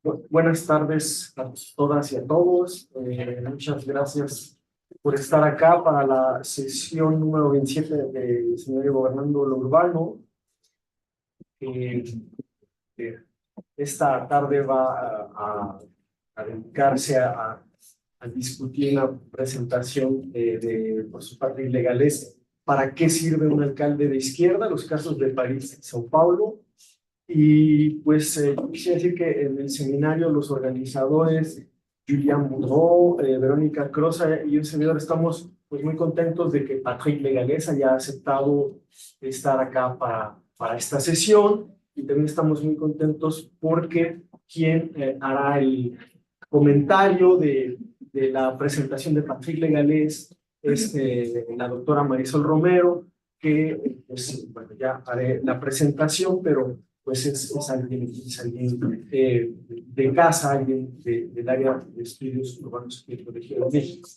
Buenas tardes a todas y a todos. Muchas gracias por estar acá para la sesión número 27 de Seminario Gobernando lo Urbano. Eh, eh, Esta tarde va a dedicarse a discutir una presentación por su parte de Galès. ¿Para qué sirve un alcalde de izquierda? Los casos de París y São Paulo. Y pues quisiera decir que en el seminario los organizadores, Boudreau, Verónica Crossa y un servidor estamos pues muy contentos de que Patrick Galès haya aceptado estar acá para esta sesión, y también estamos muy contentos porque quien hará el comentario de la presentación de Patrick Galès es la doctora Marisol Romero, que pues, bueno, ya haré la presentación, pero pues es alguien de casa, alguien del área de estudios urbanos del Colegio de México.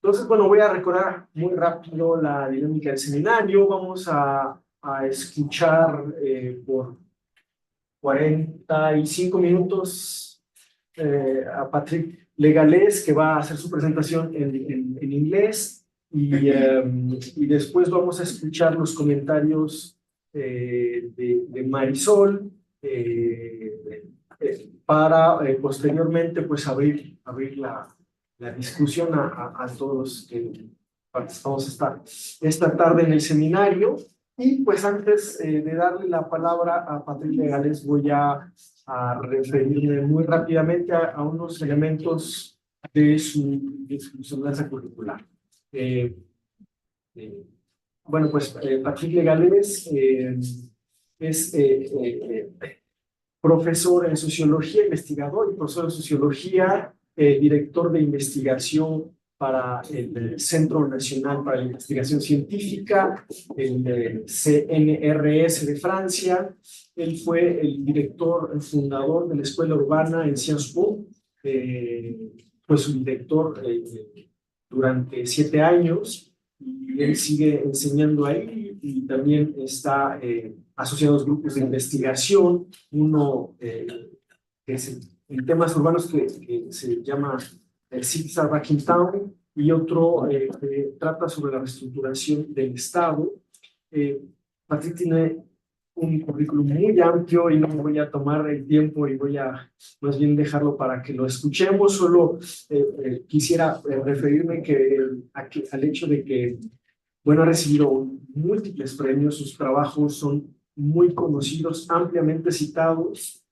Entonces, bueno, voy a recordar muy rápido la dinámica del seminario. Vamos a escuchar por 45 minutos a Patrick Galès, que va a hacer su presentación en inglés, y después vamos a escuchar los comentarios de Marisol para posteriormente pues abrir la discusión a todos los que participamos esta tarde en el seminario. Y pues antes de darle la palabra a Patrick Galès, voy a referirme muy rápidamente a unos elementos de su enseñanza curricular. Bueno, pues Patrick Galès es profesor en sociología, investigador y profesor de sociología, director de investigación para el Centro Nacional para la Investigación Científica, el CNRS de Francia. Él fue el director, el fundador de la Escuela Urbana en Sciences Po, fue su director durante 7 años, y él sigue enseñando ahí, y también está asociado a los grupos de investigación, uno que es en temas urbanos que se llama Cities Are Back in Town, y otro que trata sobre la reestructuración del Estado. Patrick tiene un currículum muy amplio y no me voy a tomar el tiempo y voy a más bien dejarlo para que lo escuchemos. Solo quisiera referirme al hecho de que, bueno, ha recibido múltiples premios, sus trabajos son muy conocidos, ampliamente citados,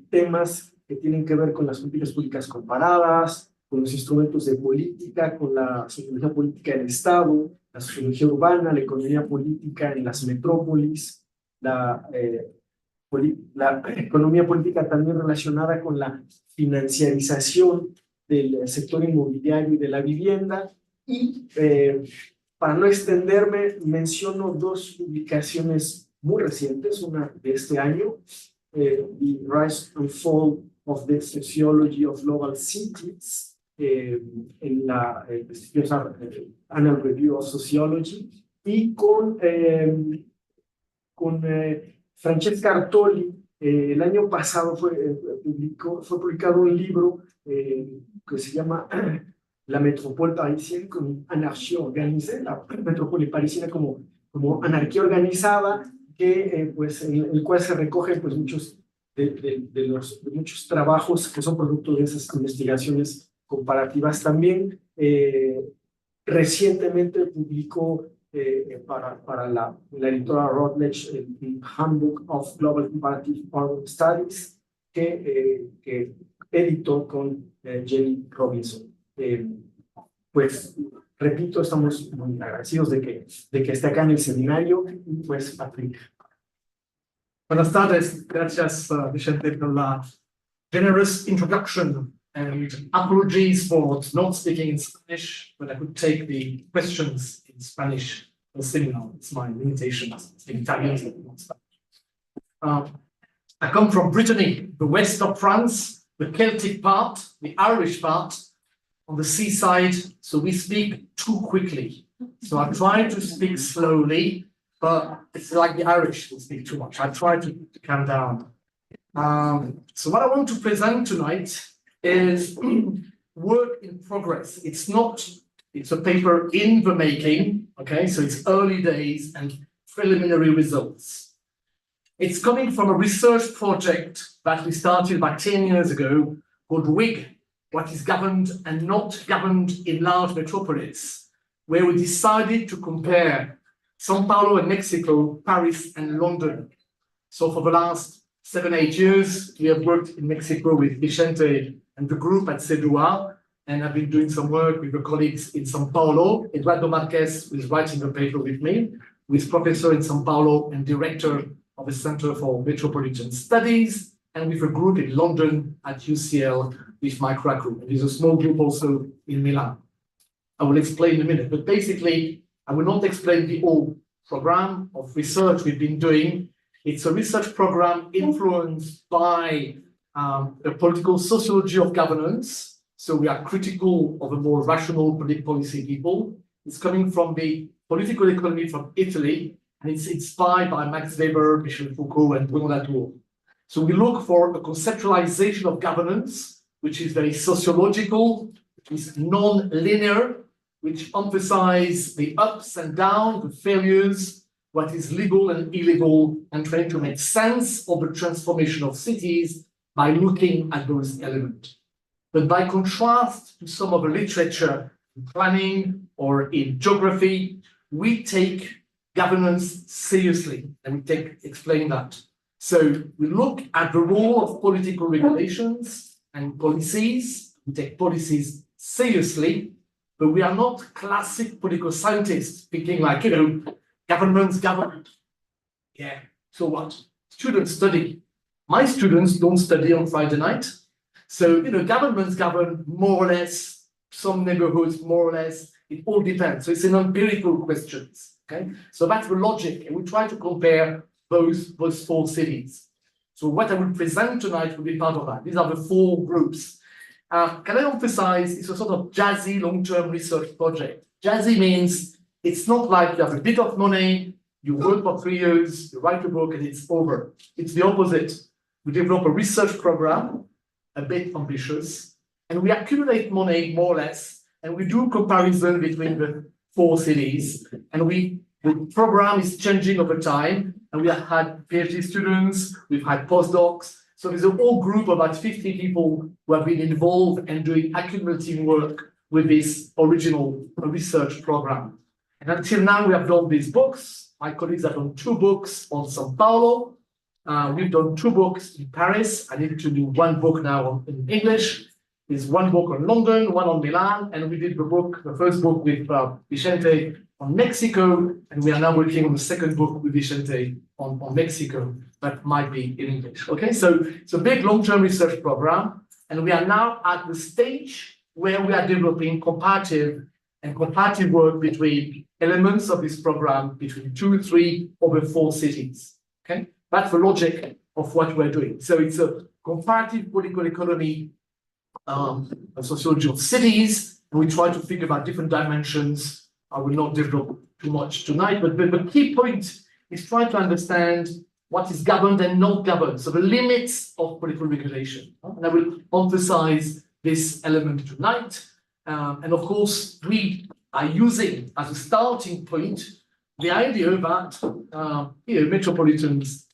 temas que tienen que ver con las políticas públicas comparadas, con los instrumentos de política, con la sociología política del Estado, la sociología urbana, la economía política en las metrópolis, la economía política también relacionada con la financiarización del sector inmobiliario y de la vivienda. Y para no extenderme, menciono 2 publicaciones muy recientes, una de este año, The Rise and Fall of the Sociology of Global Cities, en la prestigiosa Annual Review of Sociology, y con Francesca Artoli. El año pasado fue publicado un libro que se llama La métropole parisienne como anarquía organizada, la metrópoli parisiena como anarquía organizada, que pues en el cual se recogen pues muchos muchos trabajos que son producto de esas investigaciones comparativas. También recientemente publicó para la editora Routledge el Handbook of Global Comparative Urban Studies, que editó con Jenny Robinson. Pues repito, estamos muy agradecidos de que esté acá en el seminario. Y pues Patrick. Buenas tardes, gracias Vicente por la generous introduction and apologies for not speaking in Spanish, but I could take the questions in Spanish or similar. It's my limitation in Italian, not Spanish. I come from Brittany, the west of France, the Celtic part, the Irish part, on the seaside, so we speak too quickly. So I try to speak slowly, but it's like the Irish will speak too much. I try to calm down. So what I want to present tonight is work in progress. It's a paper in the making, okay? So it's early days and preliminary results. It's coming from a research project that we started about 10 years ago called WIG, What is Governed and Not Governed in Large Metropolis, where we decided to compare São Paulo and Mexico, Paris and London. So for the last 7-8 years, we have worked in Mexico with Vicente and the group at CEDUA, and I've been doing some work with the colleagues in São Paulo. Eduardo Marques is writing the paper with me, who is professor in São Paulo and director of the Center for Metropolitan Studies, and with a group in London at UCL with Mike Raku. And there's a small group also in Milan. I will explain in a minute, but basically, I will not explain the whole program of research we've been doing. It's a research program influenced by the political sociology of governance. So we are critical of a more rational public policy people. It's coming from the political economy from Italy, and it's inspired by Max Weber, Michel Foucault, and Bruno Latour. So we look for a conceptualization of governance, which is very sociological, which is non-linear, which emphasize the ups and downs, the failures, what is legal and illegal, and trying to make sense of the transformation of cities by looking at those elements. But by contrast to some of the literature in planning or in geography, we take governance seriously, and we explain that. So we look at the role of political regulations and policies. We take policies seriously, but we are not classic political scientists thinking like, governments govern. Yeah, so what? Students study. My students don't study on Friday night. So, governments govern more or less, some neighborhoods more or less, it all depends. So it's an empirical questions, okay? So that's the logic, and we try to compare those 4 cities. So what I will present tonight will be part of that. These are the 4 groups. Can I emphasize, it's a sort of jazzy long-term research project. Jazzy means it's not like you have a bit of money, you work for 3 years, you write a book, and it's over. It's the opposite. We develop a research program, a bit ambitious, and we accumulate money more or less, and we do comparison between the 4 cities, and the program is changing over time, and we have had PhD students, we've had postdocs, so there's a whole group of about 50 people who have been involved and doing accumulating work with this original research program. And until now, we have done these books. My colleagues have done 2 books on São Paulo. We've done 2 books in Paris. I need to do 1 book now in English. There's 1 book on London, 1 on Milan, and we did the first book with Vicente on Mexico, and we are now working on the second book with Vicente on Mexico that might be in English. Okay, so it's a big long-term research program, and we are now at the stage where we are developing comparative work between elements of this program between 2, 3, or 4 cities. Okay. That's the logic of what we're doing. So it's a comparative political economy, a sociology of cities, and we try to think about different dimensions. I will not develop too much tonight, but the key point is trying to understand what is governed and not governed, so the limits of political regulation. And I will emphasize this element tonight. And of course, we are using as a starting point the idea that metropolitans,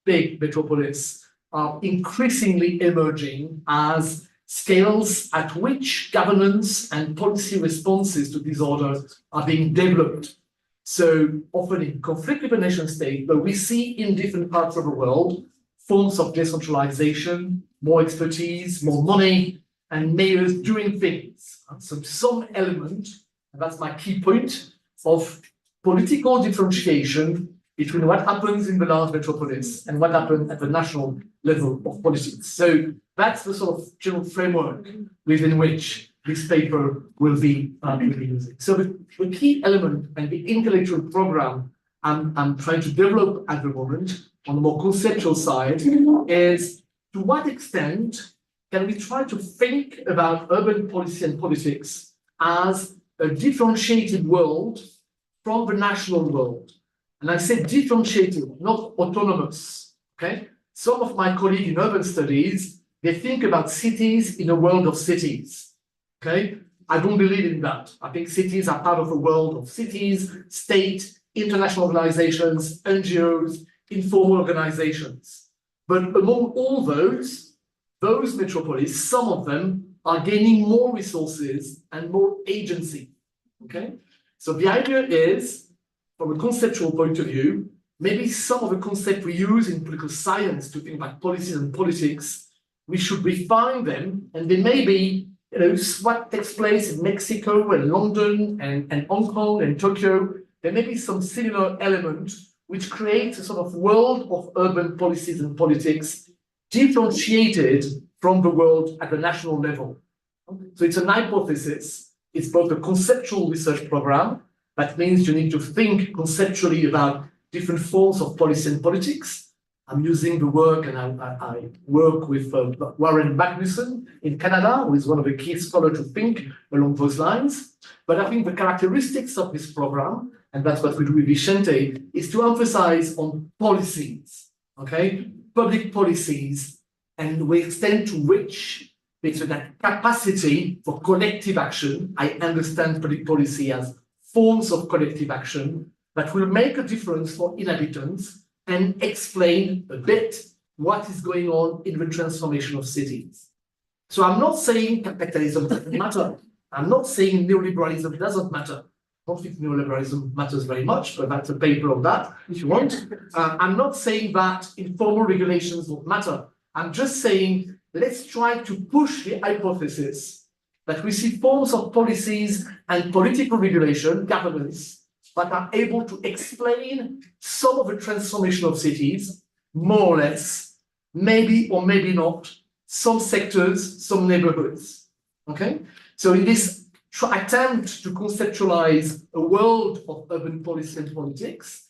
big metropolis, are increasingly emerging as scales at which governance and policy responses to disorders are being developed. So often in conflict with the nation state, but we see in different parts of the world forms of decentralization, more expertise, more money, and mayors doing things. So some element, and that's my key point, of political differentiation between what happens in the large metropolis and what happens at the national level of politics. So that's the sort of general framework within which this paper will be using. So the key element and the intellectual program I'm trying to develop at the moment on the more conceptual side is to what extent can we try to think about urban policy and politics as a differentiated world from the national world. And I say differentiated, not autonomous, okay? some of my colleagues in urban studies, they think about cities in a world of cities, okay? I don't believe in that. I think cities are part of a world of cities, state, international organizations, NGOs, informal organizations. But among all those metropolis, some of them are gaining more resources and more agency, okay? So the idea is, from a conceptual point of view, maybe some of the concepts we use in political science to think about policies and politics, we should refine them, and they may be, what takes place in Mexico and London and Hong Kong and Tokyo. There may be some similar elements which create a sort of world of urban policies and politics differentiated from the world at the national level. So it's an hypothesis. It's both a conceptual research program. That means you need to think conceptually about different forms of policy and politics. I'm using the work, and I work with Warren Magnuson in Canada, who is one of the key scholars to think along those lines. But I think the characteristics of this program, and that's what we do with Vicente, is to emphasize on policies, okay? Public policies, and the extent to which there's that capacity for collective action. I understand public policy as forms of collective action that will make a difference for inhabitants and explain a bit what is going on in the transformation of cities. So I'm not saying capitalism doesn't matter. I'm not saying neoliberalism doesn't matter. I don't think neoliberalism matters very much, but that's a paper on that if you want. I'm not saying that informal regulations don't matter. I'm just saying let's try to push the hypothesis that we see forms of policies and political regulation, governance, that are able to explain some of the transformation of cities, more or less, maybe or maybe not, some sectors, some neighborhoods, okay? So in this attempt to conceptualize a world of urban policy and politics,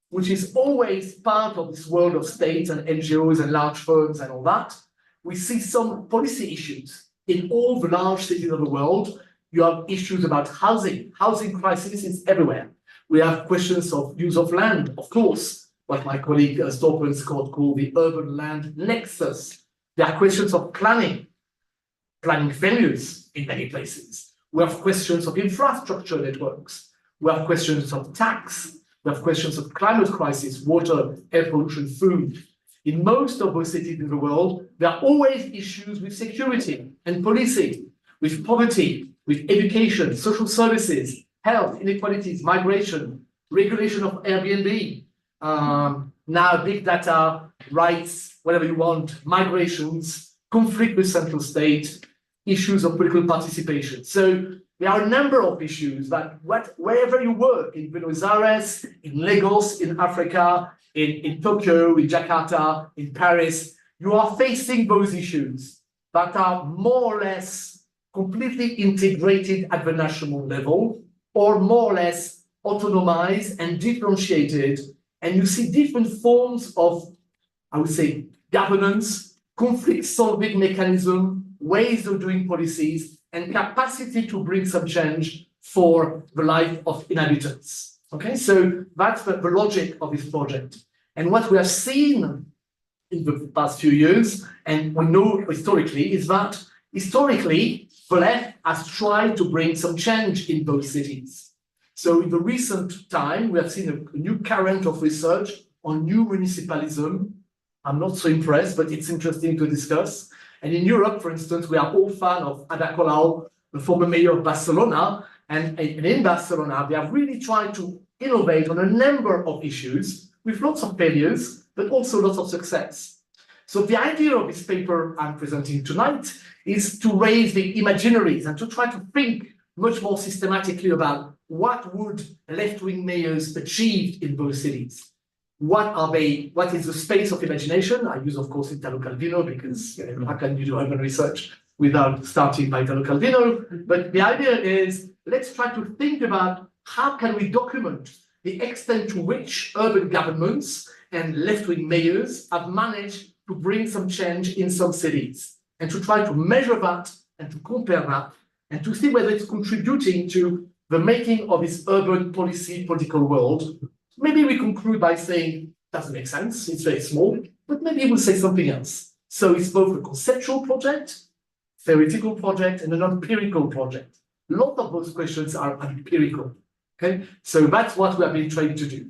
which is always part of this world of states and NGOs and large firms and all that, we see some policy issues. In all the large cities of the world, you have issues about housing. Housing crisis is everywhere. We have questions of use of land, of course, what my colleague Storpens called the urban land nexus. There are questions of planning failures in many places. We have questions of infrastructure networks. We have questions of tax. We have questions of climate crisis, water, air pollution, food. In most of those cities in the world, there are always issues with security and policing, with poverty, with education, social services, health, inequalities, migration, regulation of Airbnb, now big data, rights, whatever you want, migrations, conflict with central state, issues of political participation. So there are a number of issues that wherever you work, in Buenos Aires, in Lagos, in Africa, in Tokyo, in Jakarta, in Paris, you are facing those issues that are more or less completely integrated at the national level, or more or less autonomized and differentiated. And you see different forms of, I would say, governance, conflict-solving mechanism, ways of doing policies, and capacity to bring some change for the life of inhabitants. Okay, so that's the logic of this project. And what we have seen in the past few years, and we know historically, is that historically, the left has tried to bring some change in those cities. So in the recent time, we have seen a new current of research on new municipalism. I'm not so impressed, but it's interesting to discuss. And in Europe, for instance, we are all fans of Ada Colau, the former mayor of Barcelona. And in Barcelona, they have really tried to innovate on a number of issues with lots of failures, but also lots of success. So the idea of this paper I'm presenting tonight is to raise the imaginaries and to try to think much more systematically about what would left-wing mayors achieve in those cities. What is the space of imagination? I use, of course, Italo Calvino, because how can you do urban research without starting by Italo Calvino? But the idea is, let's try to think about how can we document the extent to which urban governments and left-wing mayors have managed to bring some change in some cities, and to try to measure that and to compare that and to see whether it's contributing to the making of this urban policy political world. Maybe we conclude by saying, doesn't make sense, it's very small, but maybe we'll say something else. So it's both a conceptual project, theoretical project, and an empirical project. A lot of those questions are empirical. Okay, so that's what we have been trying to do.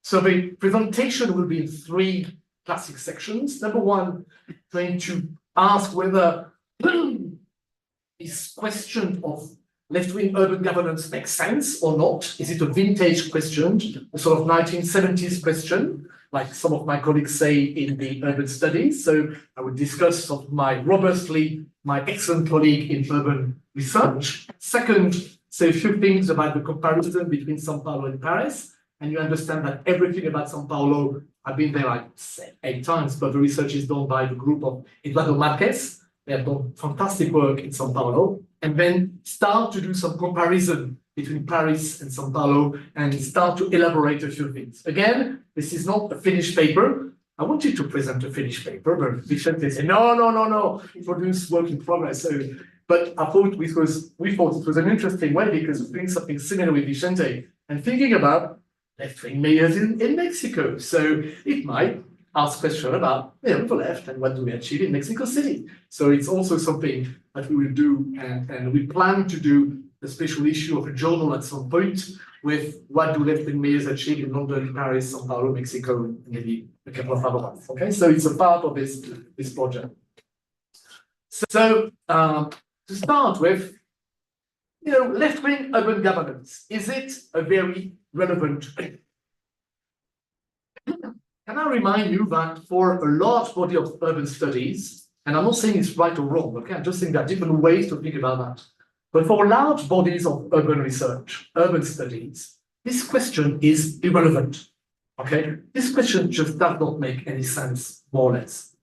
So the presentation will be in 3 classic sections. Number 1, trying to ask whether this question of left-wing urban governance makes sense or not. Is it a vintage question, a sort of 1970s question, like some of my colleagues say in the urban studies? So I will discuss some of my excellent colleague in urban research. Second, say a few things about the comparison between São Paulo and Paris. And you understand that everything about São Paulo, I've been there like 8 times, but the research is done by the group of Eduardo Marques. They have done fantastic work in São Paulo. And then start to do some comparison between Paris and São Paulo and start to elaborate a few things. Again, this is not a finished paper. I want you to present a finished paper, but Vicente said, no, produce work in progress. So, but I thought we thought it was an interesting way because we're doing something similar with Vicente and thinking about left-wing mayors in Mexico. So it might ask questions about the left and what do we achieve in Mexico City. So it's also something that we will do, and we plan to do a special issue of a journal at some point with what do left-wing mayors achieve in London, Paris, São Paulo, Mexico, and maybe a couple of other ones. Okay, so it's a part of this project. So to start with, left-wing urban governance, is it a very relevant thing? Can I remind you that for a large body of urban studies, and I'm not saying it's right or wrong, okay, I'm just saying there are different ways to think about that. But for large bodies of urban research, urban studies, this question is irrelevant, okay? This question just does not make any sense, more or less.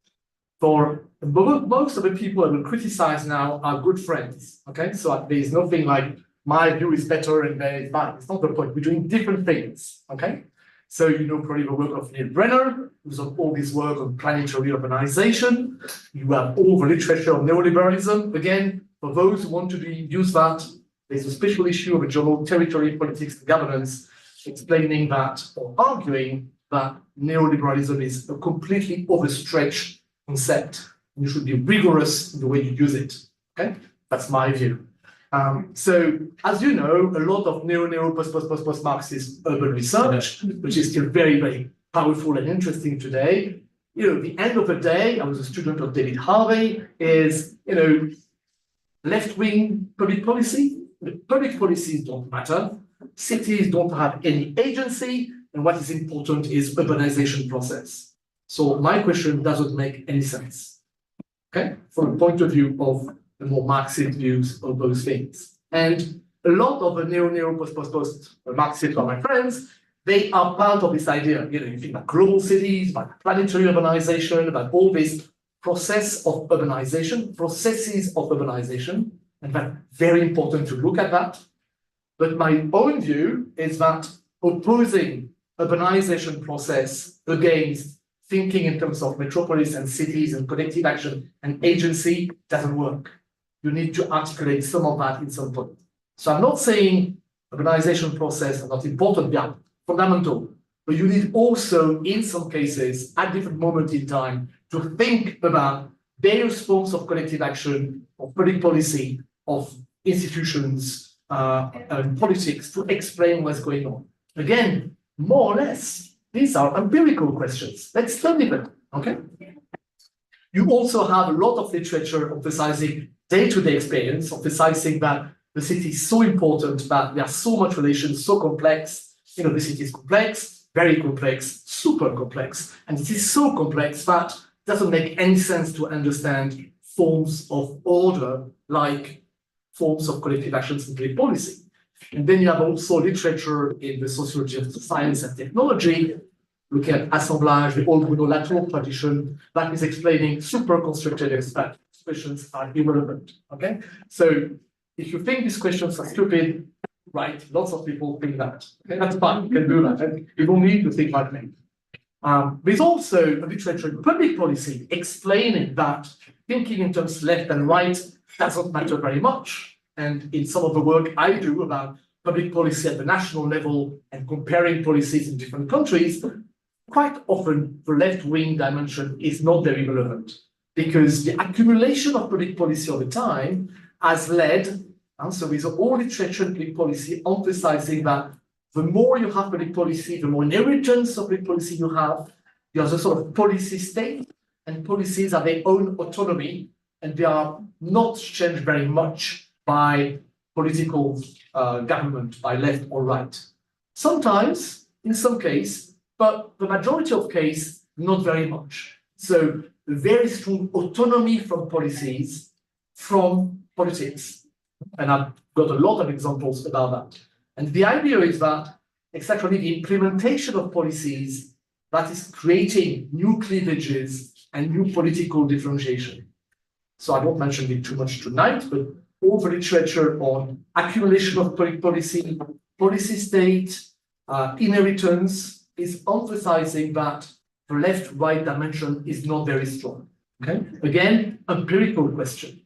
For most of the people I will criticize now are good friends, okay? So there is nothing like my view is better and theirs is bad. It's not the point. We're doing different things, okay? So you know probably the work of Neil Brenner, who's done all this work on planetary urbanization. You have all the literature on neoliberalism. Again, for those who want to use that, there's a special issue of a journal, Territory, Politics and Governance, explaining that or arguing that neoliberalism is a completely overstretched concept. You should be rigorous in the way you use it. Okay, that's my view. So, as you know, a lot of post-Marxist urban research, which is still very, very powerful and interesting today. The end of the day, I was a student of David Harvey, is, left-wing public policy. Public policies don't matter. Cities don't have any agency. And what is important is urbanization process. So my question doesn't make any sense, okay, from the point of view of the more Marxist views of those things. And a lot of the post-Marxists are my friends, they are part of this idea. You think about global cities, about planetary urbanization, about all this process of urbanization, processes of urbanization, and that's very important to look at that. But my own view is that opposing urbanization process against thinking in terms of metropolis and cities and collective action and agency doesn't work. You need to articulate some of that in some point. So I'm not saying urbanization process are not important, they are fundamental, but you need also, in some cases, at different moments in time, to think about various forms of collective action, of public policy, of institutions, and politics to explain what's going on. Again, more or less, these are empirical questions. Let's study them, okay? You also have a lot of literature emphasizing day-to-day experience, emphasizing that the city is so important, that there are so much relations, so complex. The city is complex, very complex, super complex. And it is so complex that it doesn't make any sense to understand forms of order like forms of collective actions and public policy. And then you have also literature in the sociology of science and technology, looking at assemblage, the old Bruno Latour tradition, that is explaining super constructed expressions are irrelevant, okay? So if you think these questions are stupid, right, lots of people think that, okay? That's fine, you can do that, and you don't need to think like me. There's also a literature in public policy explaining that thinking in terms of left and right doesn't matter very much. And in some of the work I do about public policy at the national level and comparing policies in different countries, quite often the left-wing dimension is not very relevant because the accumulation of public policy over time has led, and so with all literature and public policy emphasizing that the more you have public policy, the more inheritance of public policy you have a sort of policy state, and policies have their own autonomy, and they are not changed very much by political government, by left or right. Sometimes, in some case, but the majority of case, not very much. So very strong autonomy from policies, from politics. And I've got a lot of examples about that. And the idea is that it's actually the implementation of policies that is creating new cleavages and new political differentiation. So I won't mention it too much tonight, but all the literature on accumulation of public policy, policy state, inheritance is emphasizing that the left-right dimension is not very strong. Okay, again, empirical question.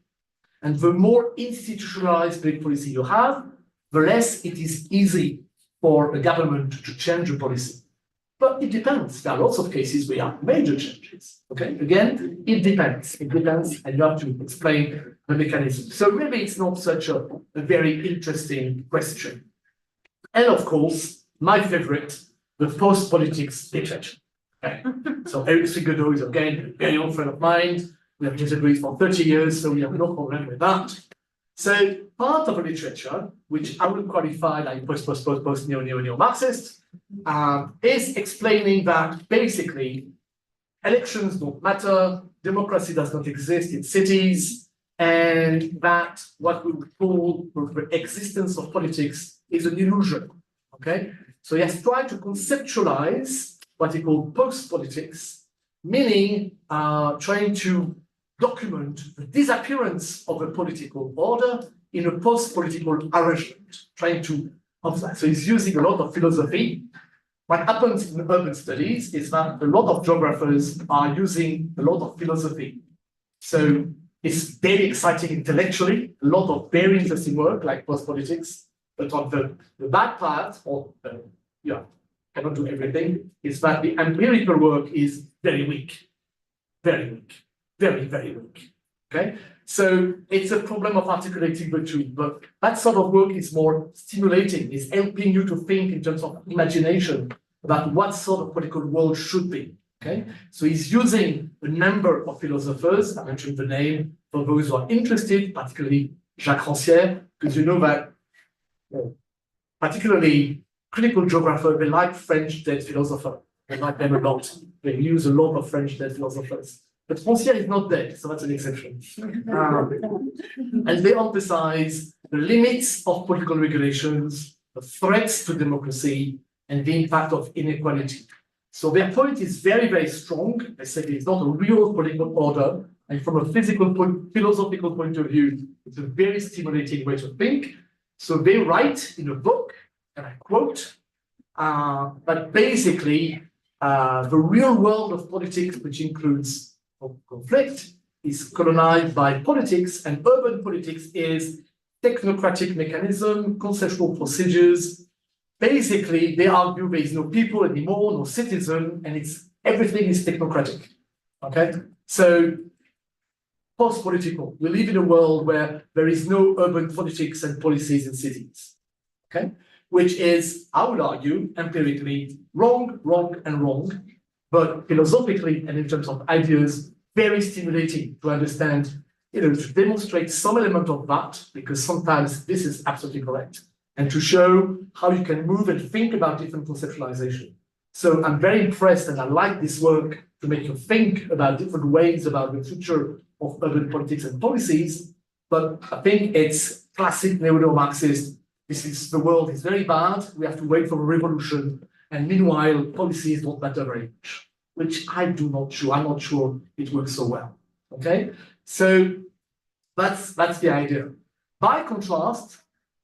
And the more institutionalized public policy you have, the less it is easy for a government to change a policy. But it depends. There are lots of cases where you have major changes. Okay, again, it depends. It depends, and you have to explain the mechanism. So maybe it's not such a very interesting question. And of course, my favorite, the post-politics literature. Okay. So Eric Frigodeau is again a very old friend of mine. We have disagreed for 30 years, so we have no problem with that. So part of the literature, which I would qualify like post-neo-Marxist, is explaining that basically elections don't matter, democracy does not exist in cities, and that what we would call the existence of politics is an illusion. Okay, so he has tried to conceptualize what he called post-politics, meaning trying to document the disappearance of a political order in a post-political arrangement, trying to emphasize. So he's using a lot of philosophy. What happens in urban studies is that a lot of geographers are using a lot of philosophy. So it's very exciting intellectually, a lot of very interesting work like post-politics, but on the bad part, or cannot do everything, is that the empirical work is very weak, very weak. Very, very weak. Okay, so it's a problem of articulating the two, but that sort of work is more stimulating, is helping you to think in terms of imagination about what sort of political world should be. Okay, so he's using a number of philosophers. I mentioned the name for those who are interested, particularly Jacques Rancière, because you know that particularly critical geographers, they like French dead philosophers. They like them a lot. They use a lot of French dead philosophers. But Rancière is not dead, so that's an exception. And they emphasize the limits of political regulations, the threats to democracy, and the impact of inequality. So their point is very, very strong. They say it's not a real political order, and from a philosophical point of view, it's a very stimulating way to think. So they write in a book, and I quote, but basically, the real world of politics, which includes conflict, is colonized by politics, and urban politics is technocratic mechanism, conceptual procedures. Basically, they argue there is no people anymore, no citizen, and everything is technocratic. Okay, so post-political. We live in a world where there is no urban politics and policies in cities. Okay, which is, I would argue, empirically wrong, and wrong, but philosophically and in terms of ideas, very stimulating to understand, to demonstrate some element of that, because sometimes this is absolutely correct, and to show how you can move and think about different conceptualization. So I'm very impressed, and I like this work to make you think about different ways about the future of urban politics and policies, but I think it's classic neo-Marxist. The world is very bad, we have to wait for a revolution, and meanwhile, policies don't matter very much, which I'm not sure it works so well. Okay, so that's the idea. By contrast,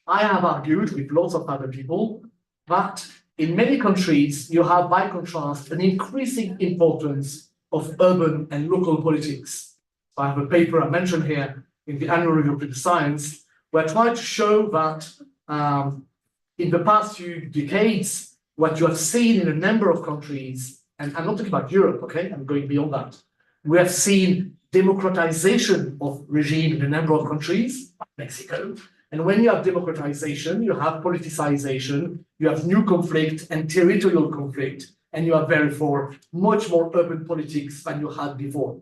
I have argued with lots of other people that in many countries you have, by contrast, an increasing importance of urban and local politics. So I have a paper I mentioned here in the annual review of political science, where I try to show that in the past few decades, what you have seen in a number of countries, and I'm not talking about Europe, okay? I'm going beyond that. We have seen democratization of regime in a number of countries, like Mexico. And when you have democratization, you have politicization, you have new conflict and territorial conflict, and you have therefore much more urban politics than you had before,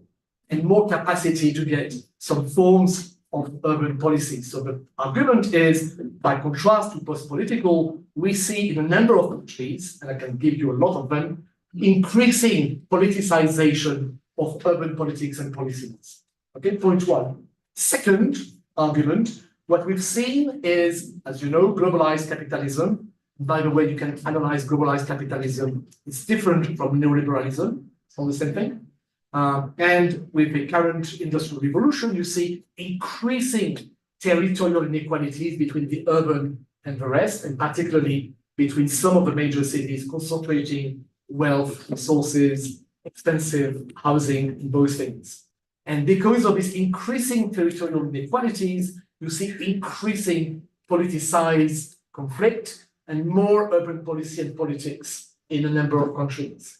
and more capacity to get some forms of urban policies. So the argument is, by contrast to post-political, we see in a number of countries, and I can give you a lot of them, increasing politicization of urban politics and policies. Okay, point one. Second argument, what we've seen is, as you know, globalized capitalism. By the way, you can analyze globalized capitalism. It's different from neoliberalism. It's not the same thing. And with the current industrial revolution, you see increasing territorial inequalities between the urban and the rest, and particularly between some of the major cities concentrating wealth, resources, expensive housing, and those things. And because of these increasing territorial inequalities, you see increasing politicized conflict and more urban policy and politics in a number of countries.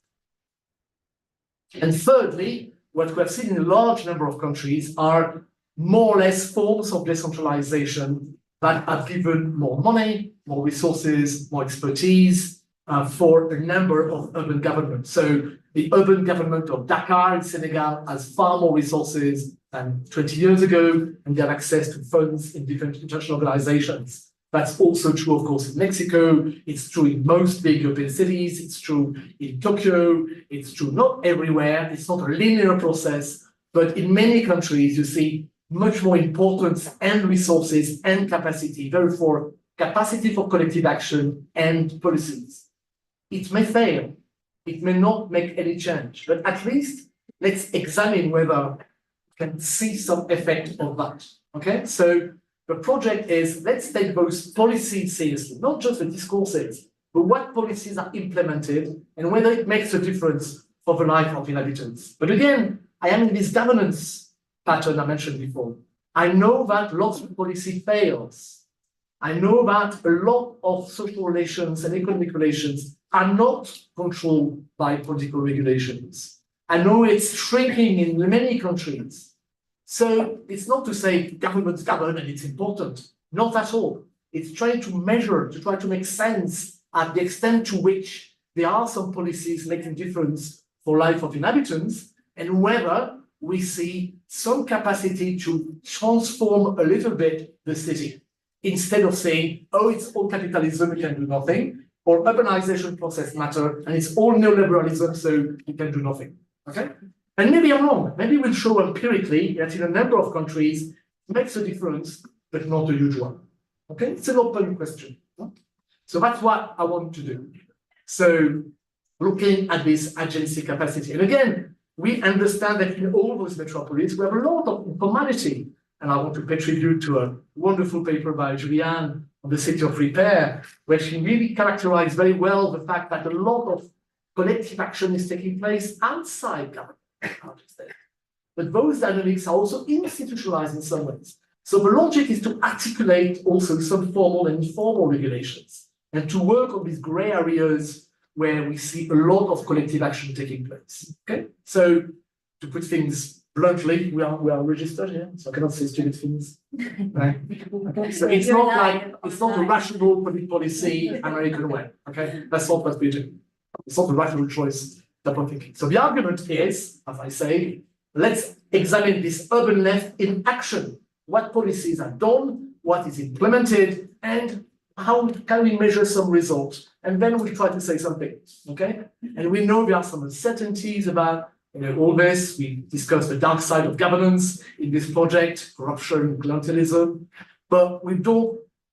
And thirdly, what we have seen in a large number of countries are more or less forms of decentralization that have given more money, more resources, more expertise for a number of urban governments. So the urban government of Dakar in Senegal has far more resources than 20 years ago, and they have access to funds in different international organizations. That's also true, of course, in Mexico. It's true in most big European cities. It's true in Tokyo. It's true not everywhere. It's not a linear process, but in many countries, you see much more importance and resources and capacity, therefore capacity for collective action and policies. It may fail. It may not make any change, but at least let's examine whether we can see some effect of that, okay? So the project is, let's take those policies seriously, not just the discourses, but what policies are implemented and whether it makes a difference for the life of inhabitants. But again, I am in this governance pattern I mentioned before. I know that lots of policy fails. I know that a lot of social relations and economic relations are not controlled by political regulations. I know it's shrinking in many countries. So it's not to say governments govern and it's important, not at all. It's trying to measure, to try to make sense at the extent to which there are some policies making difference for life of inhabitants, and whether we see some capacity to transform a little bit the city, instead of saying, oh, it's all capitalism, we can do nothing, or urbanization process matter, and it's all neoliberalism, so we can do nothing, okay? And maybe I'm wrong. Maybe we'll show empirically that in a number of countries, it makes a difference, but not a huge one. Okay, it's an open question. So that's what I want to do. So looking at this agency capacity. And again, we understand that in all those metropolises, we have a lot of informality. And I want to pay tribute to a wonderful paper by Julianne on the city of repair, where she really characterized very well the fact that a lot of collective action is taking place outside government. But those dynamics are also institutionalized in some ways. So the logic is to articulate also some formal and informal regulations and to work on these gray areas where we see a lot of collective action taking place. Okay, so to put things bluntly, we are registered here, so I cannot say stupid things. Right? Okay. So it's not a rational public policy American way. Okay, that's not what we do. It's not a rational choice. Thinking. So the argument is, as I say, let's examine this urban left in action. What policies are done, what is implemented, and how can we measure some results? And then we try to say something, okay? And we know there are some uncertainties about all this. We discussed the dark side of governance in this project, corruption, clientelism, but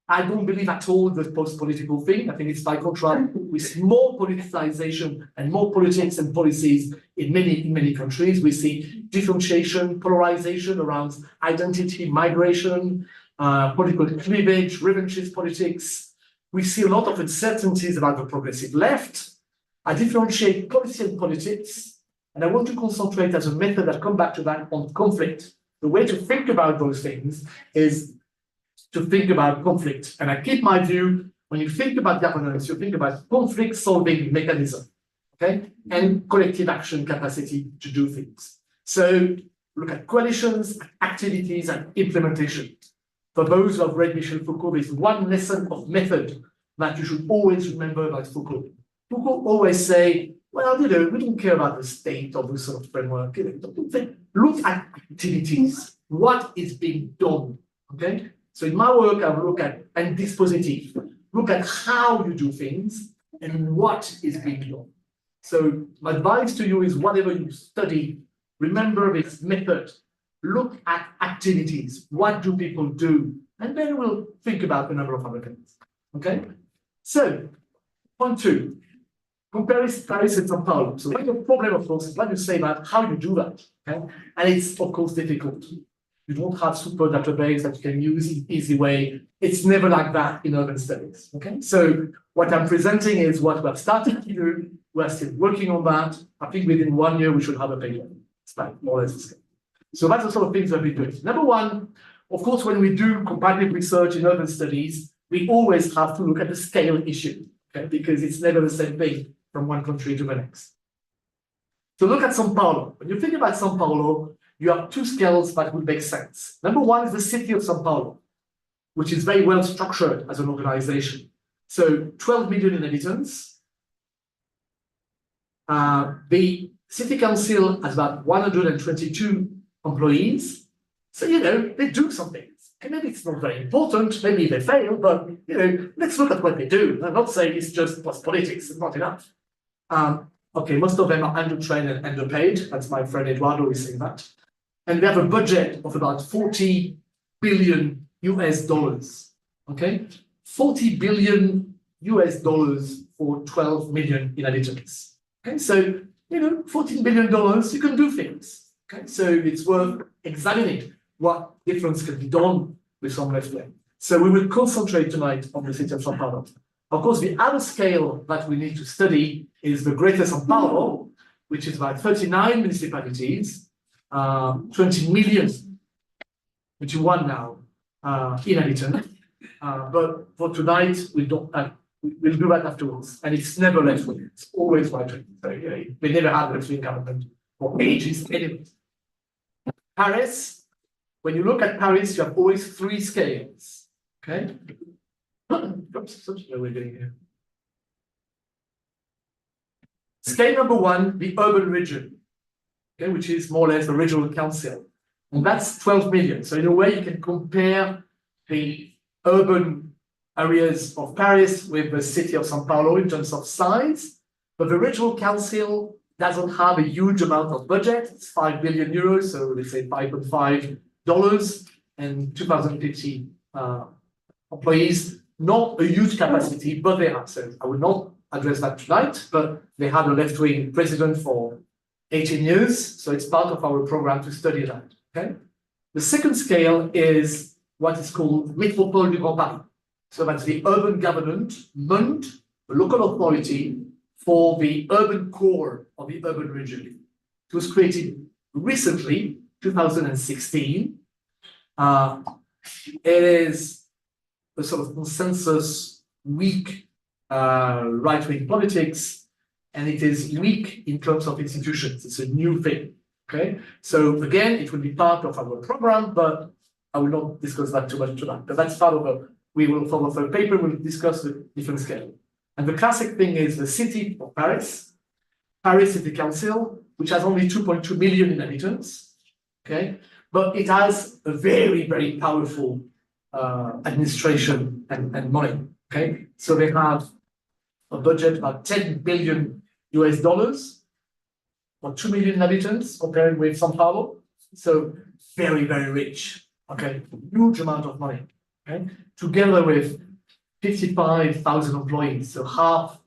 I don't believe at all the post-political thing. I think it's by contrast with more politicization and more politics and policies in many countries. We see differentiation, polarization around identity, migration, political cleavage, revanchist politics. We see a lot of uncertainties about the progressive left. I differentiate policy and politics, and I want to concentrate as a method, I'll come back to that, on conflict. The way to think about those things is to think about conflict. And I keep my view, when you think about governance, you think about conflict solving mechanism. okay, and collective action capacity to do things. So look at coalitions, activities, and implementation. For those who have read Michel Foucault, there's one lesson of method that you should always remember about Foucault. Foucault always say, well, we don't care about the state of this sort of framework. Look at activities, what is being done, okay? So in my work, I look at, and dispositif, look at how you do things and what is being done. So my advice to you is whatever you study, remember this method. Look at activities. What do people do? And then we'll think about a number of other things. Okay? So, point 2. Compare Paris and São Paulo. So the problem, of course, is what you say about how you do that. Okay? And it's, of course, difficult. You don't have super database that you can use in easy way. It's never like that in urban studies. Okay? So what I'm presenting is what we have started to do. We're still working on that. I think within 1 year, we should have a paper. It's like more or less the same. So that's the sort of things that we do. Number one, of course, when we do comparative research in urban studies, we always have to look at the scale issue, okay? Because it's never the same thing from one country to the next. So look at São Paulo. When you think about São Paulo, you have 2 scales that would make sense. Number one is the city of São Paulo, which is very well structured as an organization. So 12 million inhabitants. The city council has about 122 employees. So, they do something. And maybe it's not very important, maybe they fail, but, let's look at what they do. I'm not saying it's just politics, it's not enough. Okay, most of them are undertrained and underpaid. That's my friend Eduardo who is saying that. And they have a budget of about $40 billion US. Okay? $40 billion US for 12 million inhabitants. Okay, so, $14 billion, you can do things. Okay, so it's worth examining what difference can be done with some left wing. So we will concentrate tonight on the city of São Paulo. Of course, the other scale that we need to study is the greater São Paulo, which is about 39 municipalities, 20 million, 21 now, inhabitants. But for tonight, we'll do that afterwards. And it's never left wing, it's always right wing. So, we never had left wing government for ages anyway. Paris, when you look at Paris, you have always 3 scales. Okay? Oops, we're doing here. Scale number 1, the urban region, okay, which is more or less the regional council. And that's 12 million. So in a way, you can compare the urban areas of Paris with the city of São Paulo in terms of size. But the regional council doesn't have a huge amount of budget. It's 5 billion euros, so let's say $5.5 and 2,050 employees. Not a huge capacity, but they have. So I will not address that tonight, but they had a left-wing president for 18 years. So it's part of our program to study that. Okay. The second scale is what is called Métropole du Grand Paris. So that's the urban government, MUND, the local authority for the urban core of the urban region. It was created recently, 2016. It is a sort of consensus weak right-wing politics, and it is weak in terms of institutions. It's a new thing. Okay, so again, it will be part of our program, but I will not discuss that too much tonight. But that's part of a. We will follow the paper. We'll discuss the different scale. And the classic thing is the city of Paris, Paris City Council, which has only 2.2 million inhabitants. Okay, but it has a very, very powerful administration and money. Okay, so they have a budget about $10 billion for 2 million inhabitants, compared with São Paulo. So very, very rich. Okay, huge amount of money. Okay, together with 55,000 employees, so half.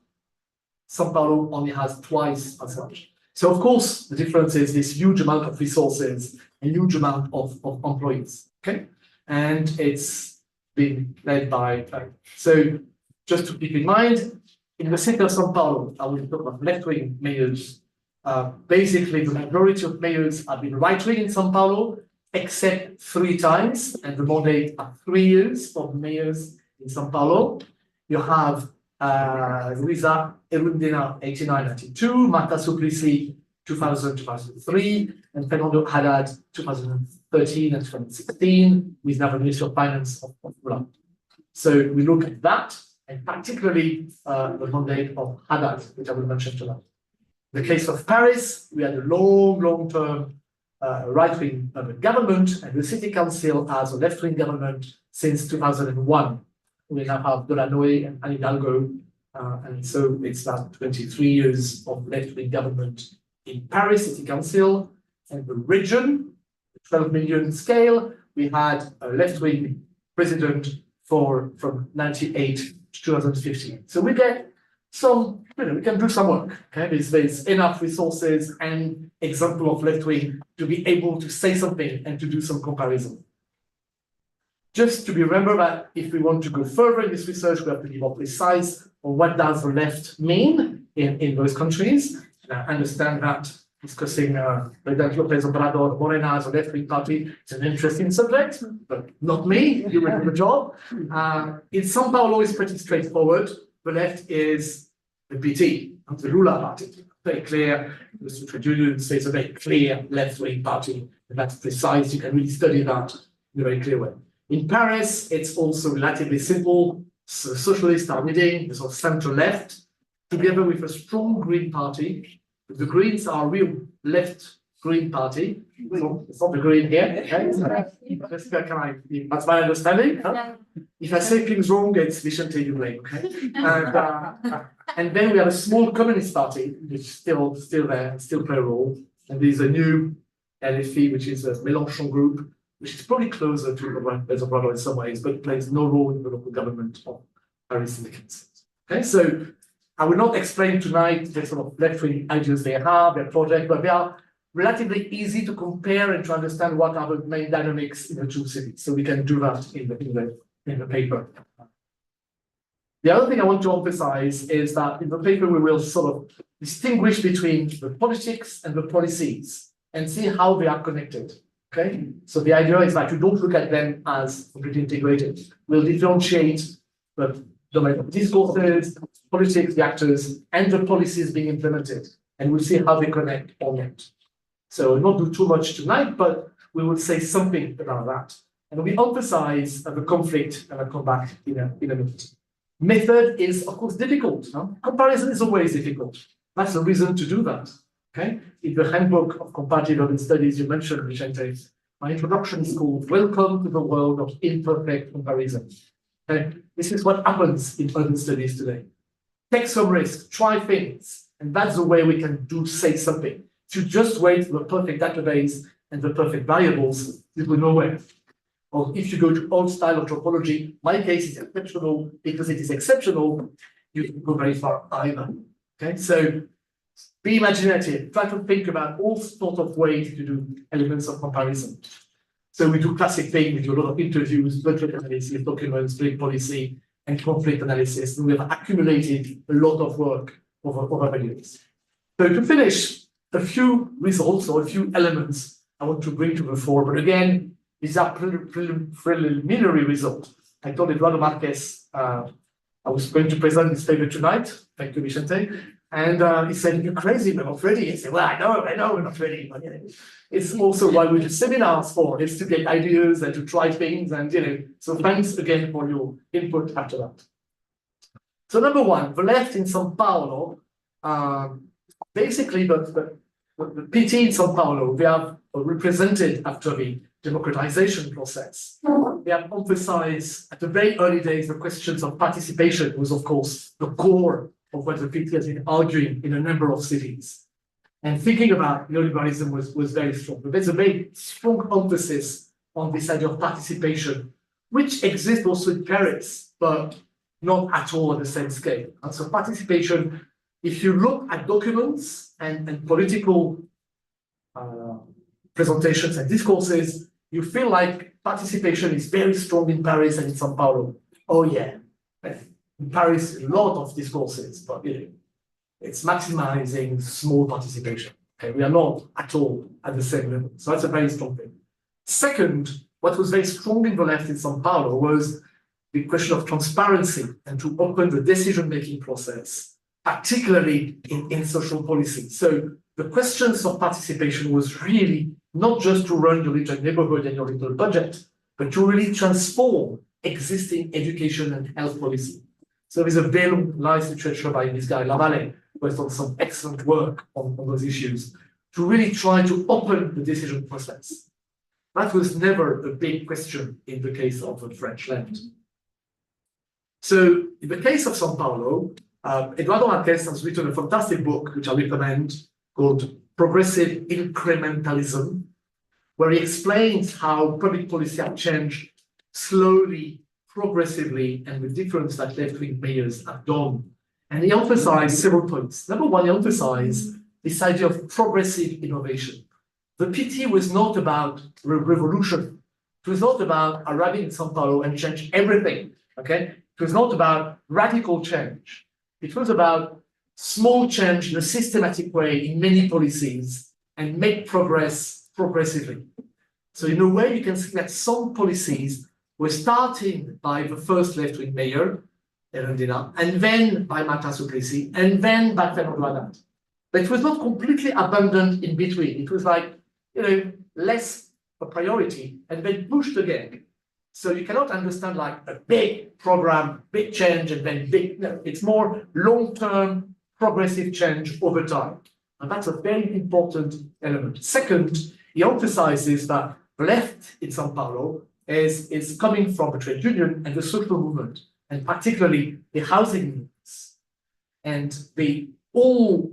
São Paulo only has twice as much. So of course, the difference is this huge amount of resources, a huge amount of employees. Okay, and it's been led by. So just to keep in mind, in the city of São Paulo, I will talk about left-wing mayors. Basically, the majority of mayors have been right-wing in São Paulo, except 3 times, and the mandate are 3 years for mayors in São Paulo. You have Luisa Erundina, 89-92, Marta Suplicy, 2000-2003, and Fernando Haddad, 2013 and 2016, who is now the Minister of Finance of Poland. So we look at that, and particularly the mandate of Haddad, which I will mention tonight. In the case of Paris, we had a long-term right-wing government, and the city council has a left-wing government since 2001. We now have Delanoë and Anne Hidalgo, and so it's about 23 years of left-wing government in Paris City Council. And the region, 12 million scale, we had a left-wing president from 98 to 2015. So we get some, we can do some work. Okay, there's enough resources and example of left-wing to be able to say something and to do some comparison. Just to be remembered that if we want to go further in this research, we have to be more precise on what does the left mean in those countries. And I understand that discussing President López Obrador, Morena as a left-wing party, it's an interesting subject, but not me, you will do the job. In São Paulo, it's pretty straightforward. The left is the PT, the Lula party. Very clear, the trade union says a very clear left-wing party, and that's precise, you can really study that in a very clear way. In Paris, it's also relatively simple. So socialists are leading, the sort of center-left, together with a strong Green party. The Greens are a real left Green party. So it's not the Green here. Okay? That's my understanding. Huh? If I say things wrong, it's Vicente you blame. Okay? And then we have a small Communist party, which is still there, still play a role. And there's a new LFI, which is a Mélenchon group, which is probably closer to López Obrador in some ways, but plays no role in the local government of Paris and the council. Okay, so I will not explain tonight the sort of left-wing ideas they have, their project, but they are relatively easy to compare and to understand what are the main dynamics in the two cities. So we can do that in the paper. The other thing I want to emphasize is that in the paper we will sort of distinguish between the politics and the policies and see how they are connected. Okay, so the idea is that you don't look at them as completely integrated. We'll differentiate the domain of discourses, politics, the actors, and the policies being implemented, and we'll see how they connect or not. So we'll not do too much tonight, but we will say something about that. And we emphasize the conflict, and I'll come back in a minute. Method is, of course, difficult. No? Comparison is always difficult. That's the reason to do that. Okay, in the handbook of comparative urban studies you mentioned, Vicente, my introduction is called Welcome to the World of Imperfect Comparison. Okay, this is what happens in urban studies today. Take some risk, try things, and that's the way we can say something. If you just wait for the perfect database and the perfect variables, you go nowhere. Or if you go to old style anthropology, my case is exceptional because it is exceptional, you can go very far either. Okay, so be imaginative, try to think about all sorts of ways to do elements of comparison. So we do classic things, we do a lot of interviews, budget analysis, documents, trade policy, and conflict analysis. And we have accumulated a lot of work over the years. So to finish, a few results or a few elements I want to bring to the fore, but again, these are preliminary results. I told Eduardo Marquez I was going to present this paper tonight. Thank you, Vicente. And he said, "You're crazy, we're not ready." I said, "Well, I know we're not ready, but it's also why we do seminars for, is to get ideas and to try things, and so thanks again for your input after that." So number one, the left in São Paulo, basically the PT in São Paulo, they have represented after the democratization process. They have emphasized at the very early days the questions of participation was, of course, the core of what the PT has been arguing in a number of cities. And thinking about neoliberalism was very strong. But there's a very strong emphasis on this idea of participation, which exists also in Paris, but not at all at the same scale. And so participation, if you look at documents and political presentations and discourses, you feel like participation is very strong in Paris and in São Paulo. Oh yeah. In Paris, a lot of discourses, but it's maximizing small participation. Okay, we are not at all at the same level. So that's a very strong thing. Second, what was very strong in the left in São Paulo was the question of transparency and to open the decision-making process, particularly in social policy. So the questions of participation was really not just to run your little neighborhood and your little budget, but to really transform existing education and health policy. So there's a very nice literature by this guy, Lavalle, who has done some excellent work on those issues, to really try to open the decision process. That was never a big question in the case of the French left. So in the case of São Paulo, Eduardo Marques has written a fantastic book, which I recommend, called Progressive Incrementalism, where he explains how public policy have changed slowly, progressively, and the difference that left-wing mayors have done. And he emphasized several points. Number one, he emphasized this idea of progressive innovation. The PT was not about revolution. It was not about arriving in São Paulo and change everything, okay? It was not about radical change. It was about small change in a systematic way in many policies and make progress progressively. So in a way, you can see that some policies were starting by the first left-wing mayor, Erendina, and then by Marta Suplicy, and then by Fernando Haddad. But it was not completely abandoned in between. It was like, less a priority and then pushed again. So you cannot understand like a big program, big change, and then big, no, it's more long-term progressive change over time. And that's a very important element. Second, he emphasizes that the left in São Paulo is coming from the trade union and the social movement, and particularly the housing movements. And all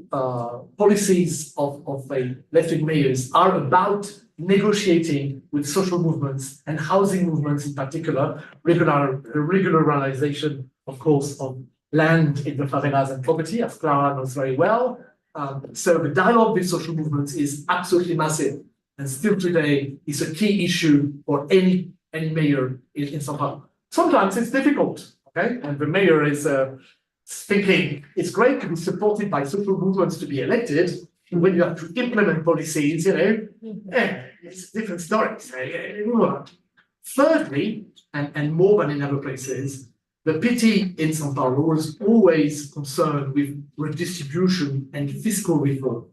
policies of the left-wing mayors are about negotiating with social movements and housing movements in particular, regularization, of course, of land in the favelas and property, as Clara knows very well. So the dialogue with social movements is absolutely massive, and still today is a key issue for any mayor in São Paulo. Sometimes it's difficult, okay? And the mayor is thinking it's great to be supported by social movements to be elected. When you have to implement policies, it's a different story. Thirdly, and more than in other places, the PT in São Paulo was always concerned with redistribution and fiscal reform.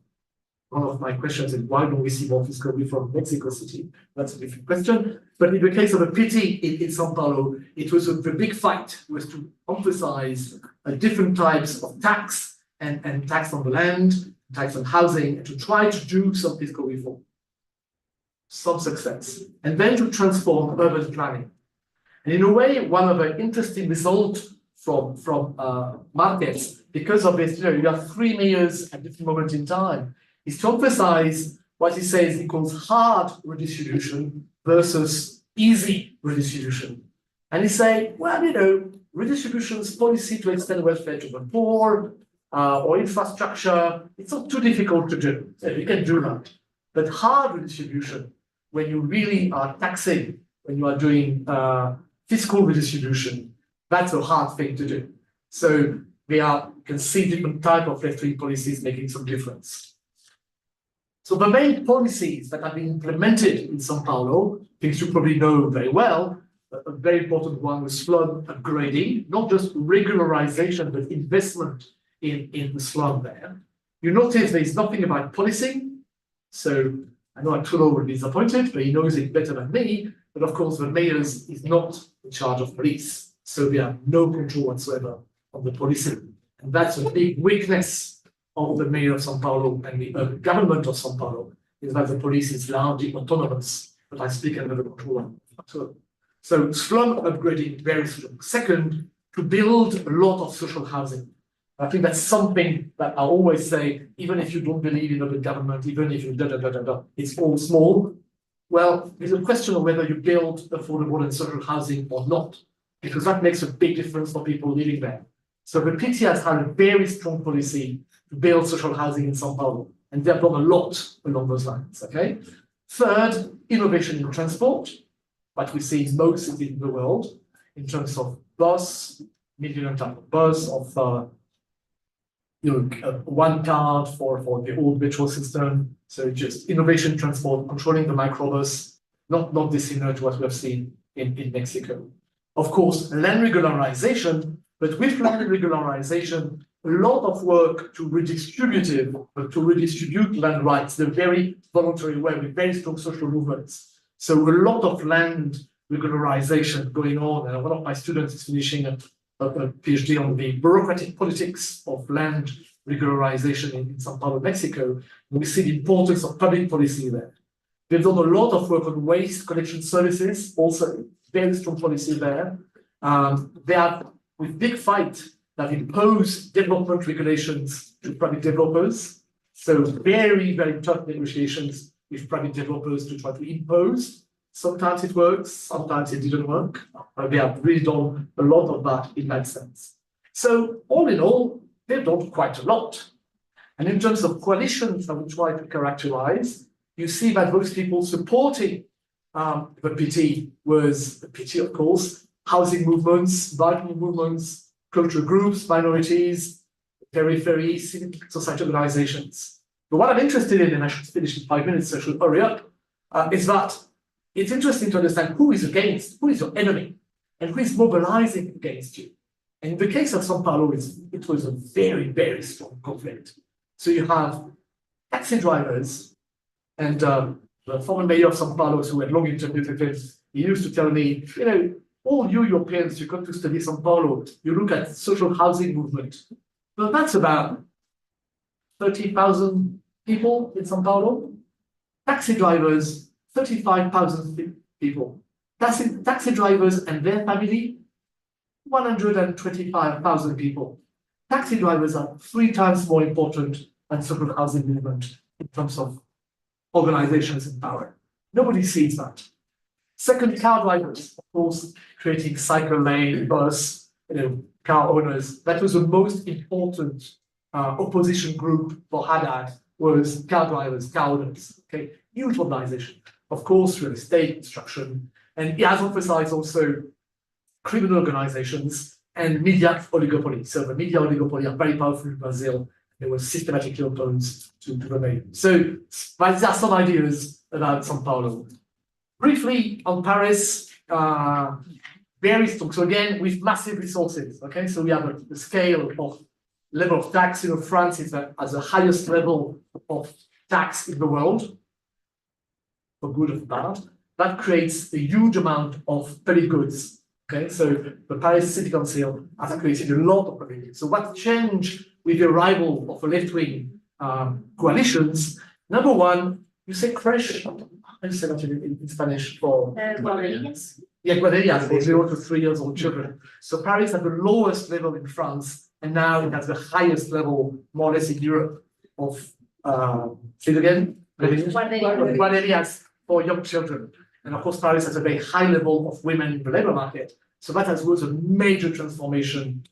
One of my questions is why don't we see more fiscal reform in Mexico City? That's a different question. But in the case of the PT in São Paulo, it was the big fight was to emphasize different types of tax and tax on the land, tax on housing, and to try to do some fiscal reform. Some success. And then to transform urban planning. And in a way, one of the interesting results from Marques, because of this, you have three mayors at different moments in time, is to emphasize what he says he calls hard redistribution versus easy redistribution. And he say, well, redistribution is policy to extend welfare to the poor or infrastructure. It's not too difficult to do. So you can do that. But hard redistribution, when you really are taxing, when you are doing fiscal redistribution, that's a hard thing to do. So you can see different type of left-wing policies making some difference. So the main policies that have been implemented in São Paulo, things you probably know very well, a very important one was slum upgrading, not just regularization, but investment in the slum there. You notice there is nothing about policing. So I know Arturo will be disappointed, but he knows it better than me. But of course, the mayor is not in charge of police. So we have no control whatsoever on the policing. And that's a big weakness of the mayor of São Paulo and the government of São Paulo, is that the police is largely autonomous, but I speak under the control of. So slum upgrading, very strong. Second, to build a lot of social housing. I think that's something that I always say, even if you don't believe in the government, even if you it's all small. Well, there's a question of whether you build affordable and social housing or not, because that makes a big difference for people living there. So the PT has had a very strong policy to build social housing in São Paulo, and they have done a lot along those lines, okay? Third, innovation in transport, what we see in most cities in the world, in terms of bus, million type of bus, of one card for the old metro system. So just innovation in transport, controlling the microbus, not dissimilar to what we have seen in Mexico. Of course, land regularization, but with land regularization, a lot of work to redistribute land rights in a very voluntary way with very strong social movements. So a lot of land regularization going on. And one of my students is finishing a PhD on the bureaucratic politics of land regularization in São Paulo, Mexico. And we see the importance of public policy there. They've done a lot of work on waste collection services, also very strong policy there. They have, with big fight, that impose development regulations to private developers. So very, very tough negotiations with private developers to try to impose. Sometimes it works, sometimes it didn't work. They have really done a lot of that in that sense. So all in all, they've done quite a lot. And in terms of coalitions that we try to characterize, you see that those people supporting the PT was the PT, of course, housing movements, right-wing movements, cultural groups, minorities, periphery, civil society organizations. But what I'm interested in, and I should finish in 5 minutes, so I should hurry up, is that it's interesting to understand who is against, who is your enemy, and who is mobilizing against you. And in the case of São Paulo, it was a very, very strong conflict. So you have taxi drivers, and the former mayor of São Paulo, who had long interviewed with him, he used to tell me, you know, all you Europeans, you come to study São Paulo, you look at social housing movement. Well, that's about 30,000 people in São Paulo. Taxi drivers, 35,000 people. Taxi drivers and their family, 125,000 people. Taxi drivers are 3 times more important than social housing movement in terms of organizations in power. Nobody sees that. Second, car drivers, of course, creating cycle lane, bus, car owners. That was the most important opposition group for Haddad, was car drivers, car owners. Okay, huge mobilization. Of course, real estate, construction, and he has emphasized also criminal organizations and media oligopoly. So the media oligopoly are very powerful in Brazil. They were systematically opposed to the mayor. So these are some ideas about São Paulo. Briefly on Paris, very strong. So again, with massive resources. Okay, so we have a scale of level of tax. France is has the highest level of tax in the world, for good or for bad. That creates a huge amount of public goods. Okay, so the Paris City Council has created a lot of public goods. So what changed with the arrival of a left-wing coalitions? Number one, you say crash. I say that in Spanish for Guarderías. Yeah, guarderías for 0 to 3 years old children. So Paris had the lowest level in France, and now it has the highest level, more or less, in Europe of say it again? Guarderías for young children. And of course, Paris has a very high level of women in the labor market. So that has was a major transformation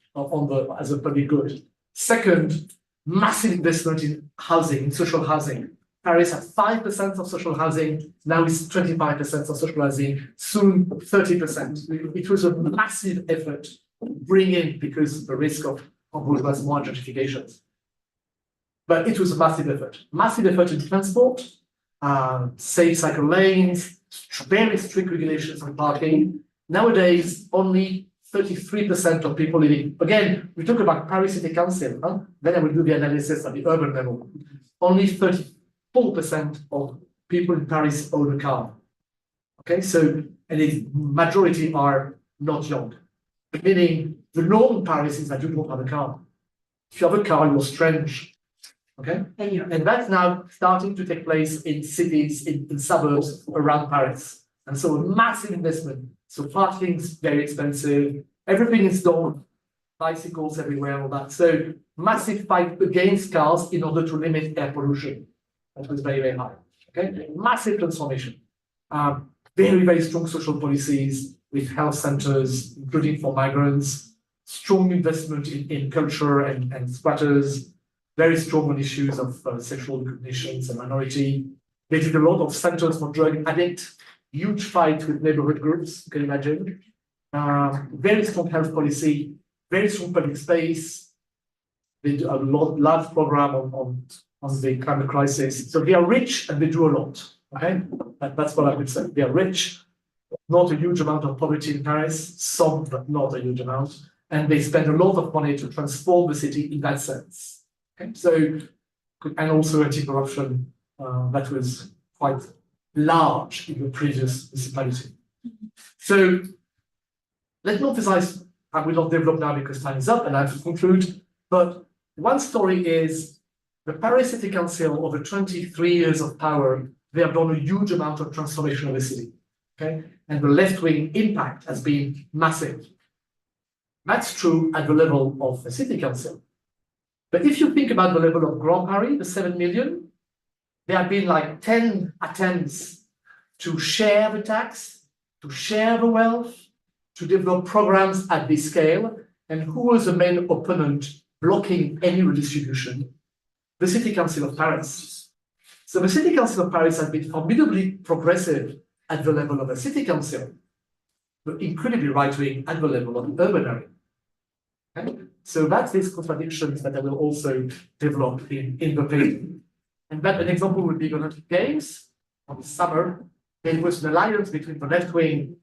as a public good. Second, massive investment in housing, in social housing. Paris had 5% of social housing, now it's 25% of social housing, soon 30%. It was a massive effort to bring in, because the risk of bourgeois more gentrifications. But it was a massive effort in transport, safe cycle lanes, very strict regulations on parking. Nowadays, only 33% of people living, again, we talk about Paris City Council, then I will do the analysis at the urban level. Only 34% of people in Paris own a car. Okay, so, and the majority are not young. Meaning, the norm in Paris is that you don't have a car. If you have a car, you're strange. Okay, and that's now starting to take place in cities, in suburbs around Paris. And so a massive investment. So parking's very expensive. Everything is done. Bicycles everywhere, all that. So massive fight against cars in order to limit air pollution. That was very, very high. Okay, massive transformation. Very, very strong social policies with health centers, including for migrants. Strong investment in culture and squatters. Very strong on issues of sexual recognitions and minority. They did a lot of centers for drug addicts. Huge fight with neighborhood groups, you can imagine. Very strong health policy, very strong public space. They do a large program on the climate crisis. So they are rich and they do a lot. Okay, that's what I would say. They are rich, not a huge amount of poverty in Paris, some, but not a huge amount. And they spend a lot of money to transform the city in that sense. Okay? So, and also anti-corruption that was quite large in the previous municipality. So, let me emphasize, I will not develop now because time is up and I have to conclude, but one story is the Paris City Council, over 23 years of power, they have done a huge amount of transformation of the city. Okay? And the left-wing impact has been massive. That's true at the level of the city council. But if you think about the level of Grand Paris, the 7 million, there have been like 10 attempts to share the tax, to share the wealth, to develop programs at this scale. And who was the main opponent blocking any redistribution? The City Council of Paris. So the City Council of Paris has been formidably progressive at the level of the City Council, but incredibly right-wing at the level of the urban area. Okay? So that's these contradictions that I will also develop in the paper. And that an example would be the Olympic Games of the summer. There was an alliance between the left-wing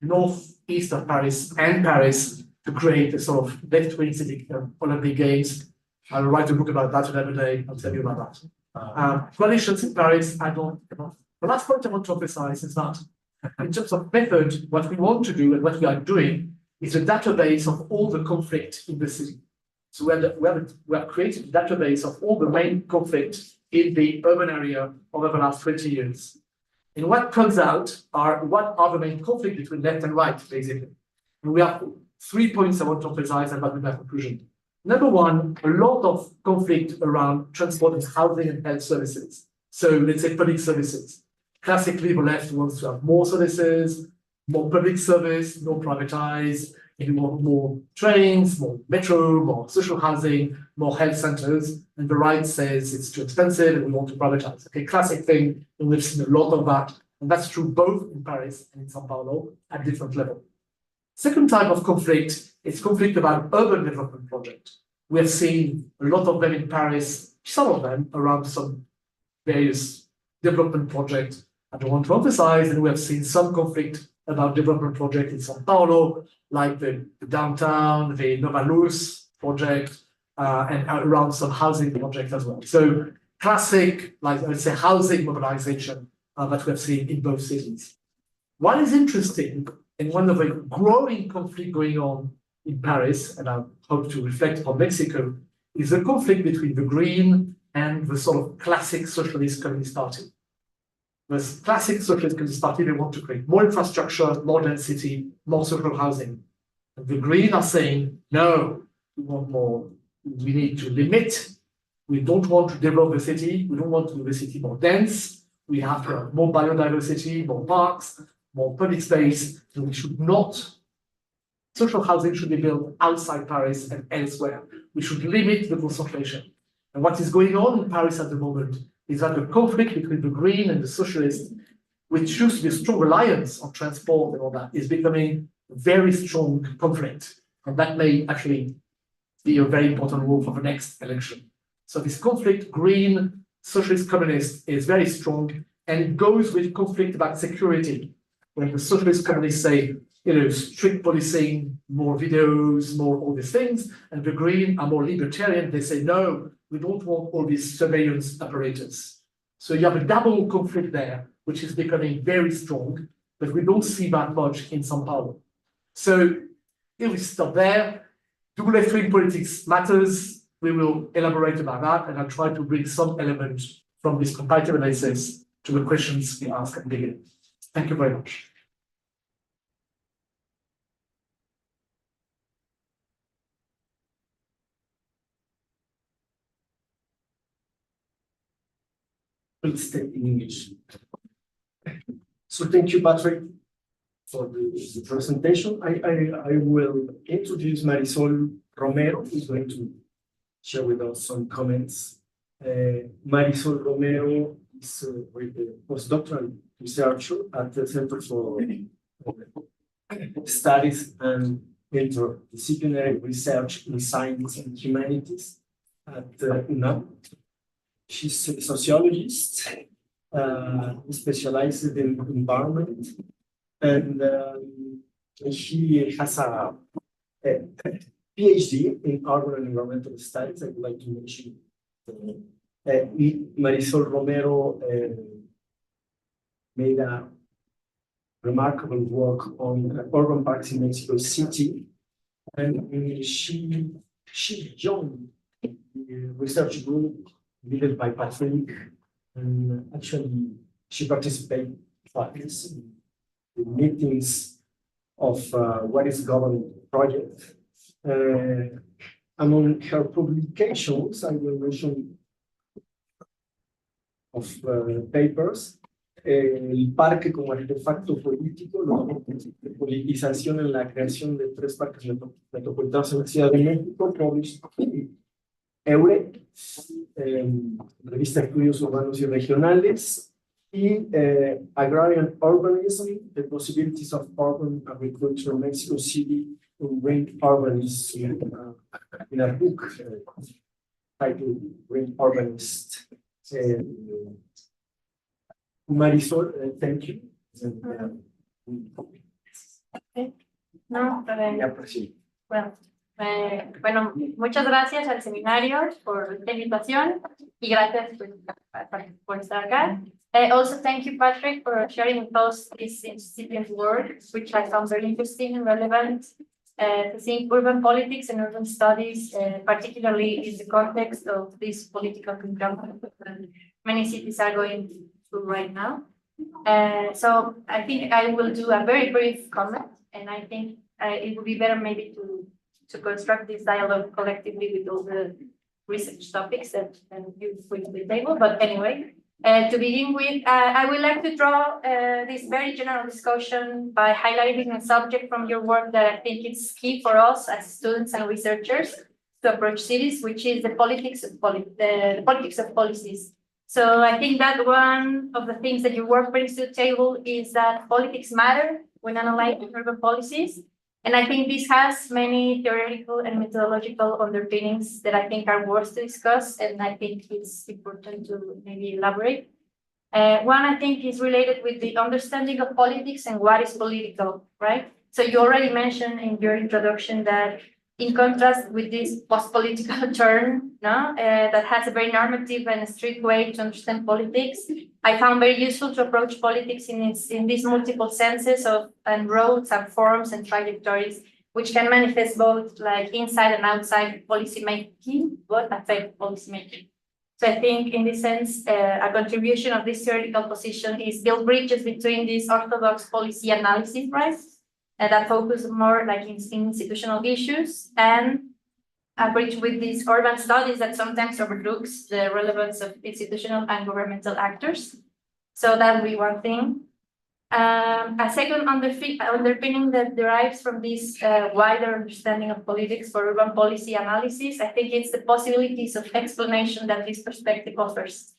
northeast of Paris and Paris to create a sort of left-wing city Olympic Games. I'll write a book about that another day. I'll tell you about that. Coalitions in Paris, the last point I want to emphasize is that in terms of method, what we want to do and what we are doing is a database of all the conflict in the city. So we have created a database of all the main conflict in the urban area over the last 20 years. And what comes out are what are the main conflict between left and right, basically. And we have 3 points I want to emphasize and that will be my conclusion. Number one, a lot of conflict around transport and housing and health services. So let's say public services. Classically, the left wants to have more services, more public service, no privatize. If you want more trains, more metro, more social housing, more health centers, and the right says it's too expensive and we want to privatize. Okay, classic thing, and we've seen a lot of that, and that's true both in Paris and in São Paulo at different levels. Second type of conflict is conflict about urban development project. We have seen a lot of them in Paris, some of them around some various development projects I don't want to emphasize, and we have seen some conflict about development project in São Paulo, like the downtown, the Nova Luz project, and around some housing projects as well. So classic, like I would say, housing mobilization that we have seen in both cities. What is interesting, and one of the growing conflict going on in Paris, and I hope to reflect upon Mexico, is the conflict between the Green and the sort of classic socialist communist party. The classic socialist communist party, they want to create more infrastructure, more density, more social housing. And the Green are saying, no, we want more. We need to limit. We don't want to develop the city. We don't want to make the city more dense. We have to have more biodiversity, more parks, more public space. And we should not, social housing should be built outside Paris and elsewhere. We should limit the concentration. And what is going on in Paris at the moment is that the conflict between the Green and the Socialists, which used to be a strong reliance on transport and all that, is becoming a very strong conflict. And that may actually be a very important role for the next election. So this conflict, Green, Socialist, Communist, is very strong, and it goes with conflict about security. When the Socialist Communists say, strict policing, more videos, more all these things, and the Green are more libertarian, they say, no, we don't want all these surveillance apparatus. So you have a double conflict there, which is becoming very strong, but we don't see that much in São Paulo. So if we stop there, do left-wing politics matters? We will elaborate about that, and I'll try to bring some elements from this comparative analysis to the questions we ask at the beginning. Thank you very much. Will stay in English. So thank you, Patrick, for the presentation. I will introduce Marisol Romero, who's going to share with us some comments. Marisol Romero is with the postdoctoral researcher at the Center for Studies and Interdisciplinary Research in Science and Humanities at UNAM. She's a sociologist, specialized in environment and she has a PhD in urban and environmental studies. I would like to mention Marisol Romero made a remarkable work on urban parks in Mexico City, and she joined the research group led by Patrick, and actually she participated in the meetings of what is government project. Among her publications, I will mention of papers, el parque como artefacto político, la politización en la creación de 3 parques metropolitanos en la Ciudad de México, published EURE, revista Estudios Urbanos y Regionales, y Agrarian Urbanism, the Possibilities of Urban Agriculture in Mexico City, Green Urbanist, in a book titled Green Urbanist. Marisol, thank you. No, bueno, muchas gracias al seminario por esta invitación y gracias por estar acá. Also, thank you, Patrick, for sharing with us this incipient work, which I found very interesting and relevant to think urban politics and urban studies, particularly in the context of this political conjuncture that many cities are going through right now. So I think I will do a very brief comment, and I think it would be better maybe to construct this dialogue collectively with all the research topics that you bring to the table. But anyway, to begin with, I would like to draw this very general discussion by highlighting a subject from your work that I think is key for us as students and researchers to approach cities, which is the politics of policies. So I think that one of the things that your work brings to the table is that politics matter when analyzing urban policies. And I think this has many theoretical and methodological underpinnings that I think are worth to discuss, and I think it's important to maybe elaborate. One, I think, is related with the understanding of politics and what is political, right? So you already mentioned in your introduction that in contrast with this post-political turn, that has a very normative and strict way to understand politics, I found very useful to approach politics in these multiple senses of and roads and forms and trajectories, which can manifest both like inside and outside policy making, but affect policy making. So I think in this sense, a contribution of this theoretical position is build bridges between these orthodox policy analysis, right? That focus more like in institutional issues, and a bridge with these urban studies that sometimes overlooks the relevance of institutional and governmental actors. So that would be one thing. A second underpinning that derives from this wider understanding of politics for urban policy analysis, I think it's the possibilities of explanation that this perspective offers.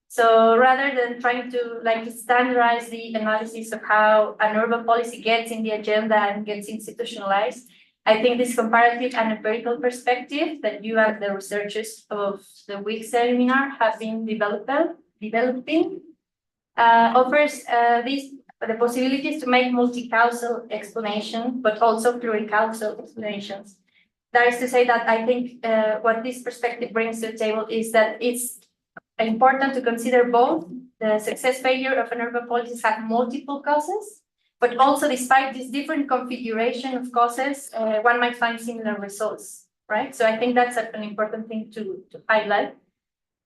So rather than trying to standardize the analysis of how an urban policy gets in the agenda and gets institutionalized, I think this comparative and empirical perspective that you and the researchers of the week seminar have been developing offers the possibilities to make multi-causal explanation, but also pluricausal explanations. That is to say that I think what this perspective brings to the table is that it's important to consider both the success failure of an urban policy have multiple causes, but also despite this different configuration of causes, one might find similar results, right? So I think that's an important thing to highlight.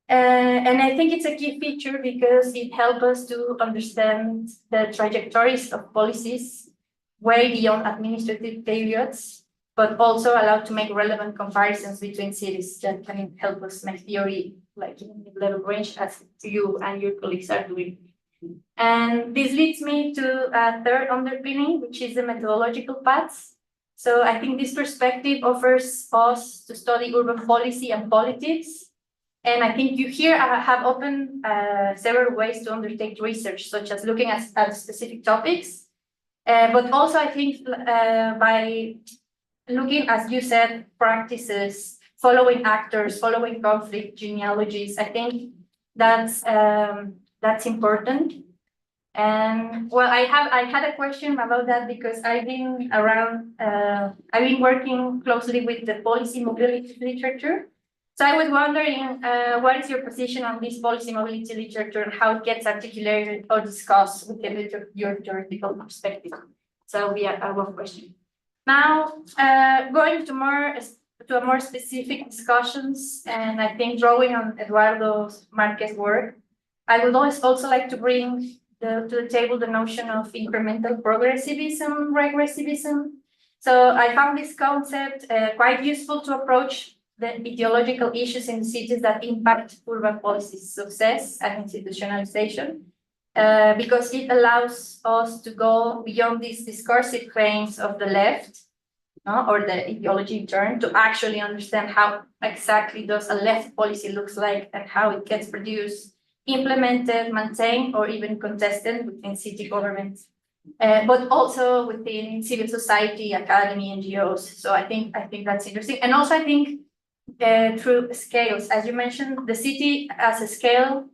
And I think it's a key feature because it helps us to understand the trajectories of policies way beyond administrative periods, but also allow to make relevant comparisons between cities that can help us make theory like in level range as you and your colleagues are doing. And this leads me to a third underpinning, which is the methodological paths. So I think this perspective offers us to study urban policy and politics. And I think you here have opened several ways to undertake research, such as looking at specific topics, but also I think by looking, as you said, practices, following actors, following conflict genealogies, I think that's important. And well, I had a question about that because I've been working closely with the policy mobility literature. So I was wondering, what is your position on this policy mobility literature and how it gets articulated or discussed within your theoretical perspective? So we have one question. Now, going to a more specific discussions, and I think drawing on Eduardo Marquez's work, I would also like to bring to the table the notion of incremental progressivism, regressivism. So I found this concept quite useful to approach the ideological issues in cities that impact urban policy success and institutionalization, because it allows us to go beyond these discursive claims of the left, or the ideology in turn, to actually understand how exactly does a left policy looks like and how it gets produced, implemented, maintained, or even contested within city governments, but also within civil society, academy, NGOs. So I think that's interesting. And also I think through scales, as you mentioned, the city as a scale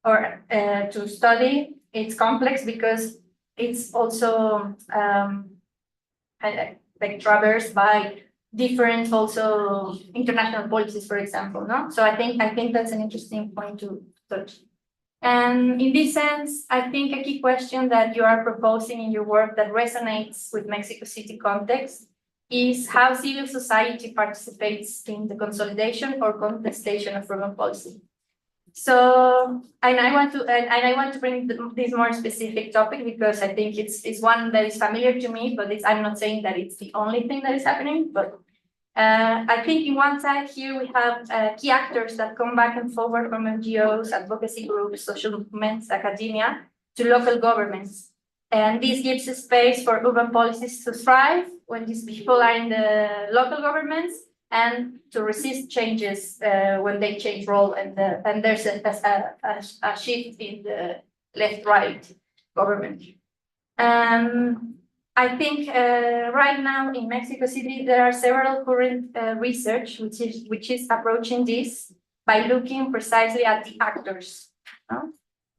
or to study, it's complex because it's also like traversed by different also international policies, for example, no? So I think that's an interesting point to touch. And in this sense, I think a key question that you are proposing in your work that resonates with Mexico City context is how civil society participates in the consolidation or contestation of urban policy. So, and I want to bring this more specific topic because I think it's one that is familiar to me, but I'm not saying that it's the only thing that is happening, but I think in one side here we have key actors that come back and forward from NGOs, advocacy groups, social movements, academia, to local governments. And this gives a space for urban policies to thrive when these people are in the local governments and to resist changes when they change role and there's a shift in the left-right government. I think right now in Mexico City, there are several current research which is approaching this by looking precisely at the actors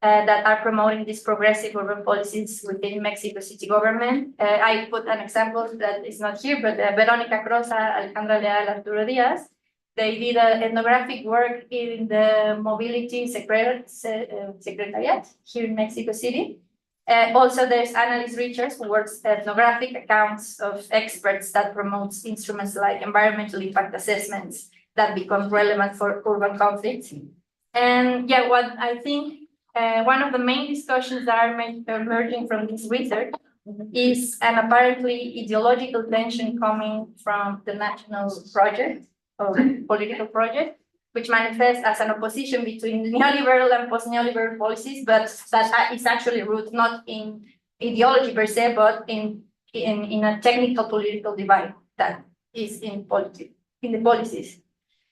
that are promoting these progressive urban policies within Mexico City government. I put an example that is not here, but Verónica Crossa, Alejandra Leal, Arturo Diaz, they did ethnographic work in the mobility secretariat here in Mexico City. Also, there's Annalise Richards, who works ethnographic accounts of experts that promotes instruments like environmental impact assessments that become relevant for urban conflicts. And yeah, what I think one of the main discussions that are emerging from this research is an apparently ideological tension coming from the national project or political project, which manifests as an opposition between neoliberal and post-neoliberal policies, but that is actually rooted not in ideology per se, but in a technical political divide that is in the policies.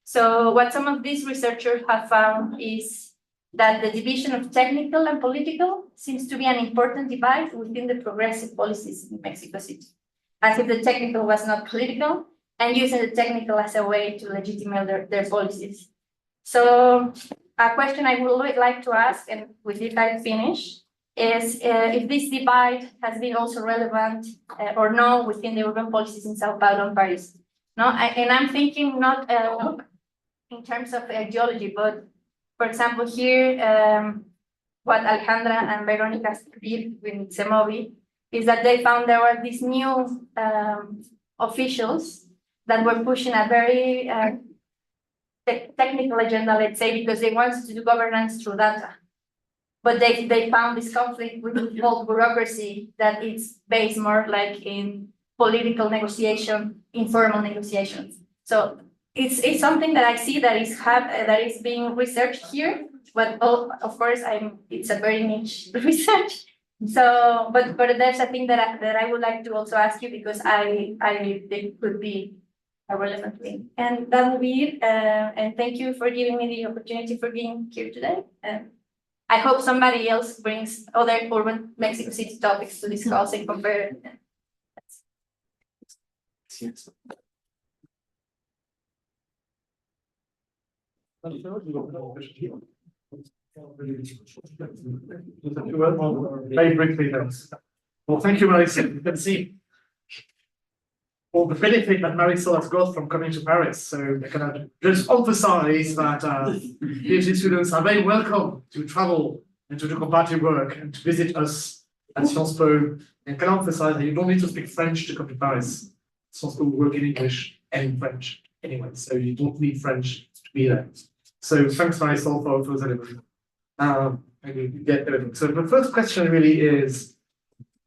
So what some of these researchers have found is that the division of technical and political seems to be an important divide within the progressive policies in Mexico City, as if the technical was not political and using the technical as a way to legitimate their policies. So a question I would like to ask, and with this I finish, is if this divide has been also relevant or no within the urban policies in São Paulo and Paris. No, and I'm thinking not in terms of ideology, but for example, here, what Alejandra and Veronica did with CEMOVI is that they found there were these new officials that were pushing a very technical agenda, let's say, because they wanted to do governance through data. But they found this conflict with the whole bureaucracy that it's based more like in political negotiation, informal negotiations. So it's something that I see that is being researched here, but of course it's a very niche research. So, but there's a thing that I would like to also ask you because I think it could be a relevant thing. And that will be it. And thank you for giving me the opportunity for being here today. I hope somebody else brings other urban Mexico City topics to discuss and compare. Very briefly, then. Well, thank you, Marisol. You can see all the benefit that Marisol has got from coming to Paris. So I can just emphasize that PhD students are very welcome to travel and to do comparative work and to visit us at Sciences Po. And can emphasize that you don't need to speak French to come to Paris. Sciences Po work in English and in French anyway, so you don't need French to be there. So thanks, Marisol, for those elements. And you get everything. So the first question really is,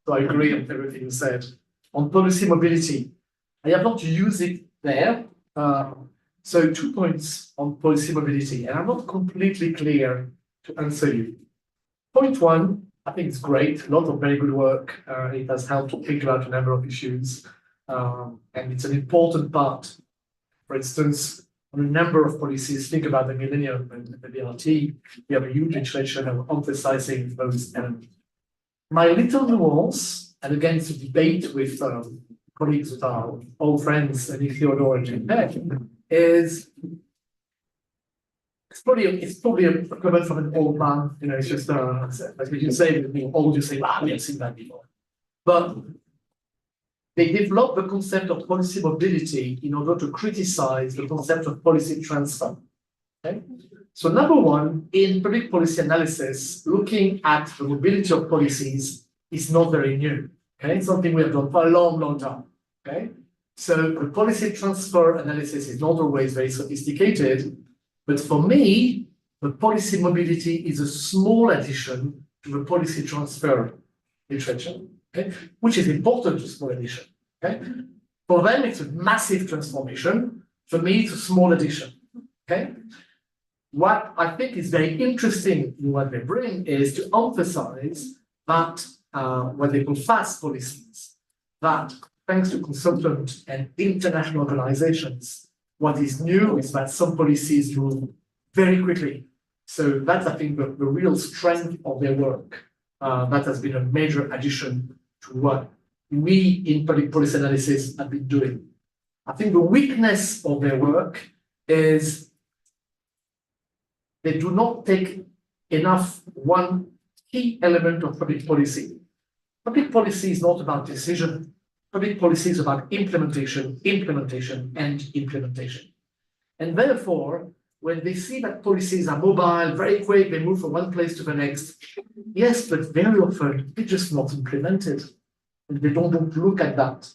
so I agree with everything you said, on policy mobility. I have not used it there. So 2 points on policy mobility, and I'm not completely clear to answer you. Point one, I think it's great, a lot of very good work. It has helped to think about a number of issues, and it's an important part. For instance, on a number of policies, think about the millennium and the BRT, we have a huge legislation of emphasizing those elements. My little nuance, and again, it's a debate with colleagues that are old friends, and Theodore and Jim Beck, is it's probably a comment from an old man, you know, it's just like you say, being old, you say, wow, we have seen that before. But they developed the concept of policy mobility in order to criticize the concept of policy transfer. Okay? So number one, in public policy analysis, looking at the mobility of policies is not very new. Okay, it's something we have done for a long, long time. Okay, so the policy transfer analysis is not always very sophisticated, but for me, the policy mobility is a small addition to the policy transfer literature, okay, which is important to small addition. Okay, for them it's a massive transformation. For me, it's a small addition. Okay, what I think is very interesting in what they bring is to emphasize that what they call fast policies, that thanks to consultant and international organizations, what is new is that some policies move very quickly. So that's, I think, the real strength of their work. That has been a major addition to what we in public policy analysis have been doing. I think the weakness of their work is they do not take enough one key element of public policy. Public policy is not about decision. Public policy is about implementation, implementation, and implementation. And therefore, when they see that policies are mobile, very quick, they move from one place to the next, yes, but very often they're just not implemented. And they don't look at that.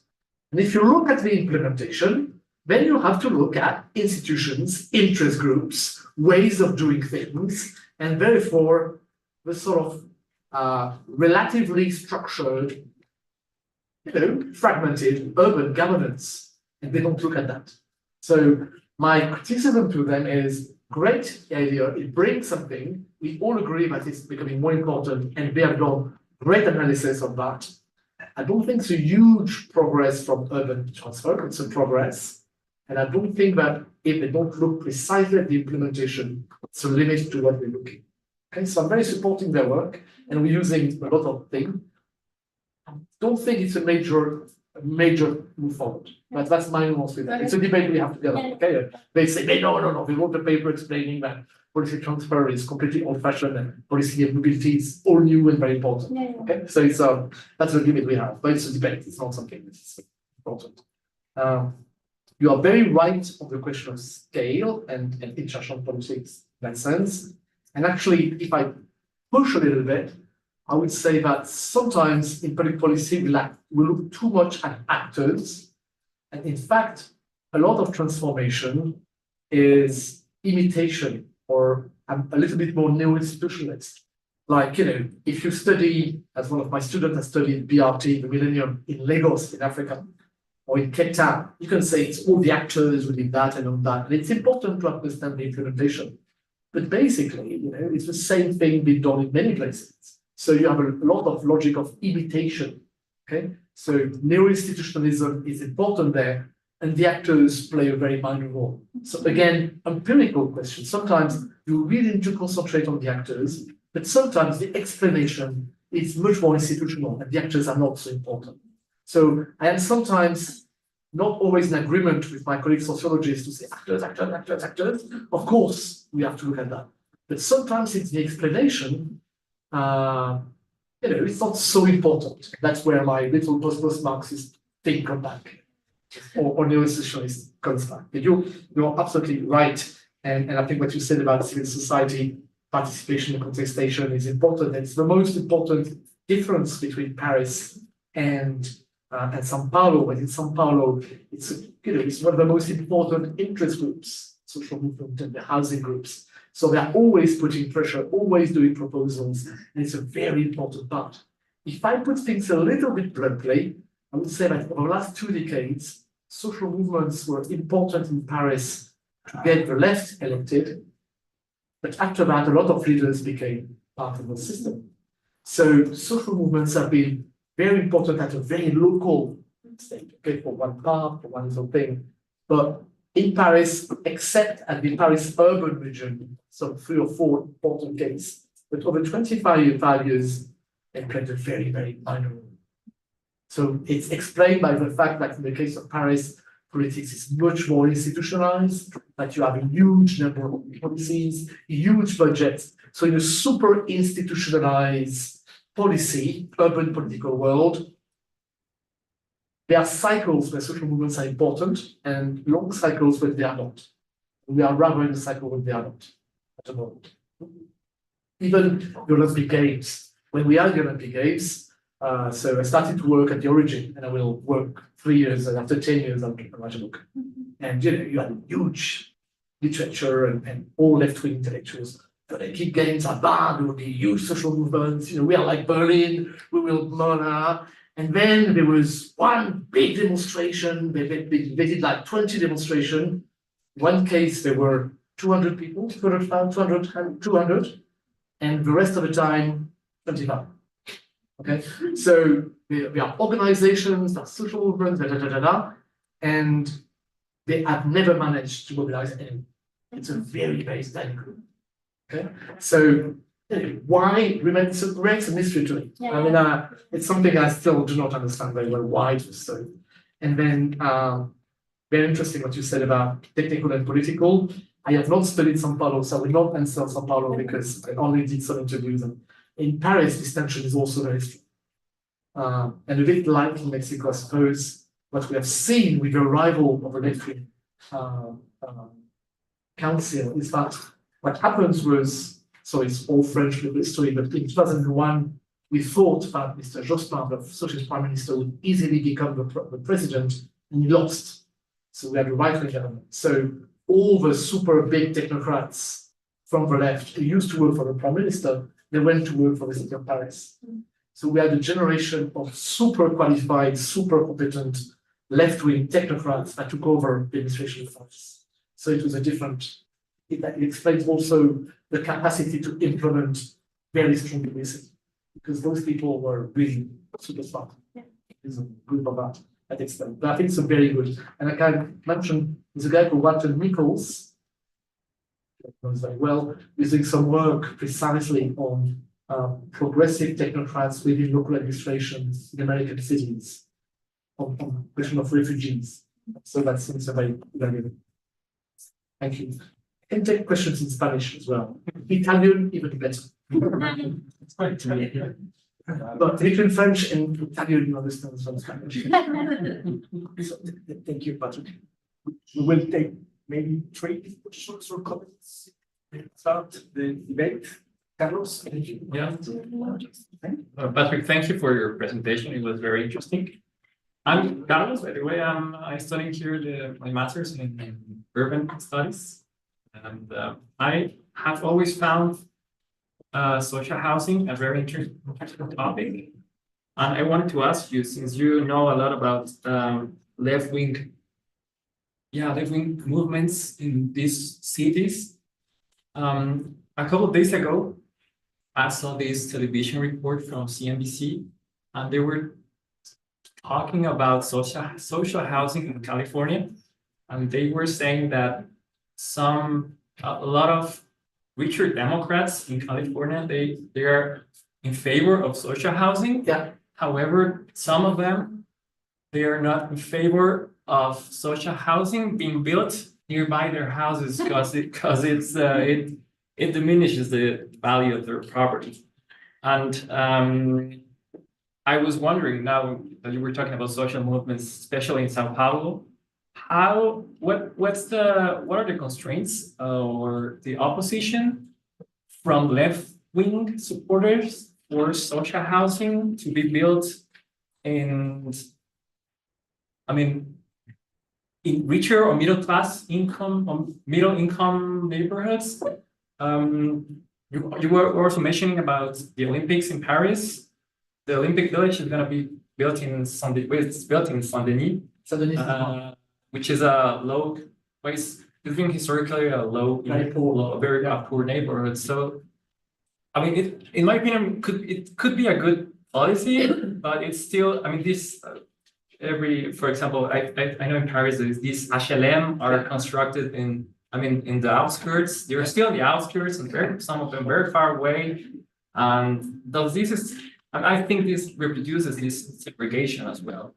And if you look at the implementation, then you have to look at institutions, interest groups, ways of doing things, and therefore the sort of relatively structured, fragmented urban governance, and they don't look at that. So my criticism to them is great idea, it brings something, we all agree that it's becoming more important, and they have done great analysis of that. I don't think it's a huge progress from urban transfer, it's a progress. And I don't think that if they don't look precisely at the implementation, it's a limit to what we're looking. Okay, so I'm very supporting their work, and we're using a lot of things. I don't think it's a major move forward. But that's my nuance with that. It's a debate we have together. Okay, they say no. They wrote a paper explaining that policy transfer is completely old-fashioned and policy mobility is all new and very important. Okay, so it's that's the debate we have, but it's a debate. It's not something that's important. You are very right on the question of scale and international politics in that sense. And actually, if I push a little bit, I would say that sometimes in public policy, we look too much at actors. And in fact, a lot of transformation is imitation or a little bit more neo-institutionalist. Like, if you study, as one of my students has studied BRT, the Millennium, in Lagos, in Africa, or in Cape Town, you can say it's all the actors within that and all that. And it's important to understand the implementation. But basically, it's the same thing being done in many places. So you have a lot of logic of imitation. Okay, so neo-institutionalism is important there, and the actors play a very minor role. So again, empirical question. Sometimes you really need to concentrate on the actors, but sometimes the explanation is much more institutional, and the actors are not so important. So I am sometimes not always in agreement with my colleague sociologists to say actors. Of course, we have to look at that. But sometimes it's the explanation, it's not so important. That's where my little post-Marxist thing comes back, or neo-socialist comes back. But you're absolutely right. And I think what you said about civil society participation and contestation is important. It's the most important difference between Paris and São Paulo. And in São Paulo, it's one of the most important interest groups, social movement and the housing groups. So they're always putting pressure, always doing proposals, and it's a very important part. If I put things a little bit bluntly, I would say that over the last 2 decades, social movements were important in Paris to get the left elected, but after that, a lot of leaders became part of the system. So social movements have been very important at a very local stage, okay, for one part, for one little thing. But in Paris, except at the Paris urban region, some 3 or 4 important cases, but over 25 years, they played a very, very minor role. So it's explained by the fact that in the case of Paris, politics is much more institutionalized, that you have a huge number of policies, huge budgets. So in a super institutionalized policy, urban political world, there are cycles where social movements are important and long cycles where they are not. We are rather in a cycle where they are not at the moment. Even the Olympic Games, when we are the Olympic Games, so I started to work at the origin, and I will work 3 years, and after 10 years, I'll write a book. And you had huge literature and all left-wing intellectuals. The Olympic Games are bad, there will be huge social movements, we are like Berlin, we will murder. And then there was one big demonstration, they did like 20 demonstrations. One case, there were 200 people, 200, and the rest of the time, 25. Okay, so there are organizations, there are social movements, and they have never managed to mobilize anyone. It's a very, very tiny group. Okay, so why remains a mystery to me. Yeah. I mean, it's something I still do not understand very well why it was so. And then, very interesting what you said about technical and political. I have not studied São Paulo, so I will not answer São Paulo because I only did some interviews. And in Paris, this tension is also very strong. And a bit like in Mexico, I suppose, what we have seen with the arrival of the left-wing council is that what happens was, so it's all French history, but in 2001, we thought that Mr. Jospin, the socialist prime minister, would easily become the president, and he lost. So we had a right-wing government. So all the super big technocrats from the left who used to work for the prime minister, they went to work for the city of Paris. So we had a generation of super qualified, super competent left-wing technocrats that took over the administration of Paris. So it was a different, it explains also the capacity to implement very strong policy, because those people were really super smart. Yeah. There's a group of that extent. But I think it's a very good, and I can mention there's a guy called Walter Nichols, knows very well, is doing some work precisely on progressive technocrats within local administrations in American cities on the question of refugees. So that seems a very good. Thank you. I can take questions in Spanish as well. Italian, even better. It's quite Italian. But between French and Italian, you understand some Spanish. So, thank you, Patrick. We will take maybe 3 questions or comments. Start the debate. Carlos, thank you. Yeah. Patrick, thank you for your presentation. It was very interesting. I'm Carlos, by the way. I'm studying here my master's in urban studies, and I have always found social housing a very interesting topic. And I wanted to ask you, since you know a lot about left-wing movements in these cities. A couple of days ago, I saw this television report from CNBC, and they were talking about social housing in California, and they were saying that a lot of richer Democrats in California, they are in favor of social housing. Yeah. However, some of them, they are not in favor of social housing being built nearby their houses because it diminishes the value of their property. And I was wondering, now that you were talking about social movements, especially in São Paulo, what are the constraints or the opposition from left-wing supporters for social housing to be built in, I mean, in richer or middle income neighborhoods? You were also mentioning about the Olympics in Paris. The Olympic Village is going to be built in Saint-Denis, which is a low place. It's been historically a very poor neighborhood. So, I mean, in my opinion, it could be a good policy, but it's still, I mean, this for example, I know in Paris these HLM are constructed in the outskirts. They're still in the outskirts, and some of them very far away. And I think this reproduces this segregation as well.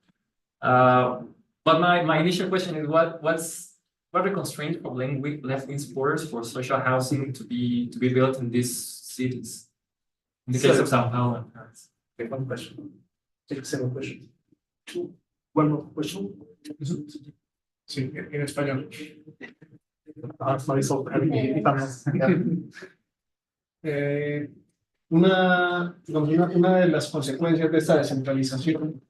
But my initial question is, what are the constraints for left-wing supporters for social housing to be built in these cities? In the case of São Paulo and Paris. Okay, one question. Take a single question. One more question. Sí, en español. Una de las consecuencias de esta descentralización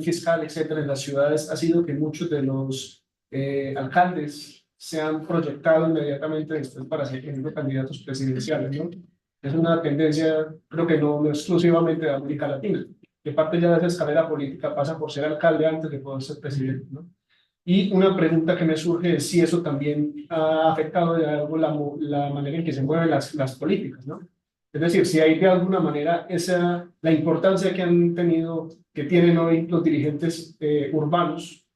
fiscal, etcétera, en las ciudades ha sido que muchos de los alcaldes se han proyectado inmediatamente después para ser candidatos presidenciales, ¿no? Es una tendencia, creo que no exclusivamente de América Latina, que parte ya de esa escalera política pasa por ser alcalde antes de poder ser presidente, ¿no? Y una pregunta que me surge es si eso también ha afectado de algo la manera en que se mueven las políticas, ¿no? Es decir, si hay de alguna manera la importancia que tienen hoy los dirigentes urbanos,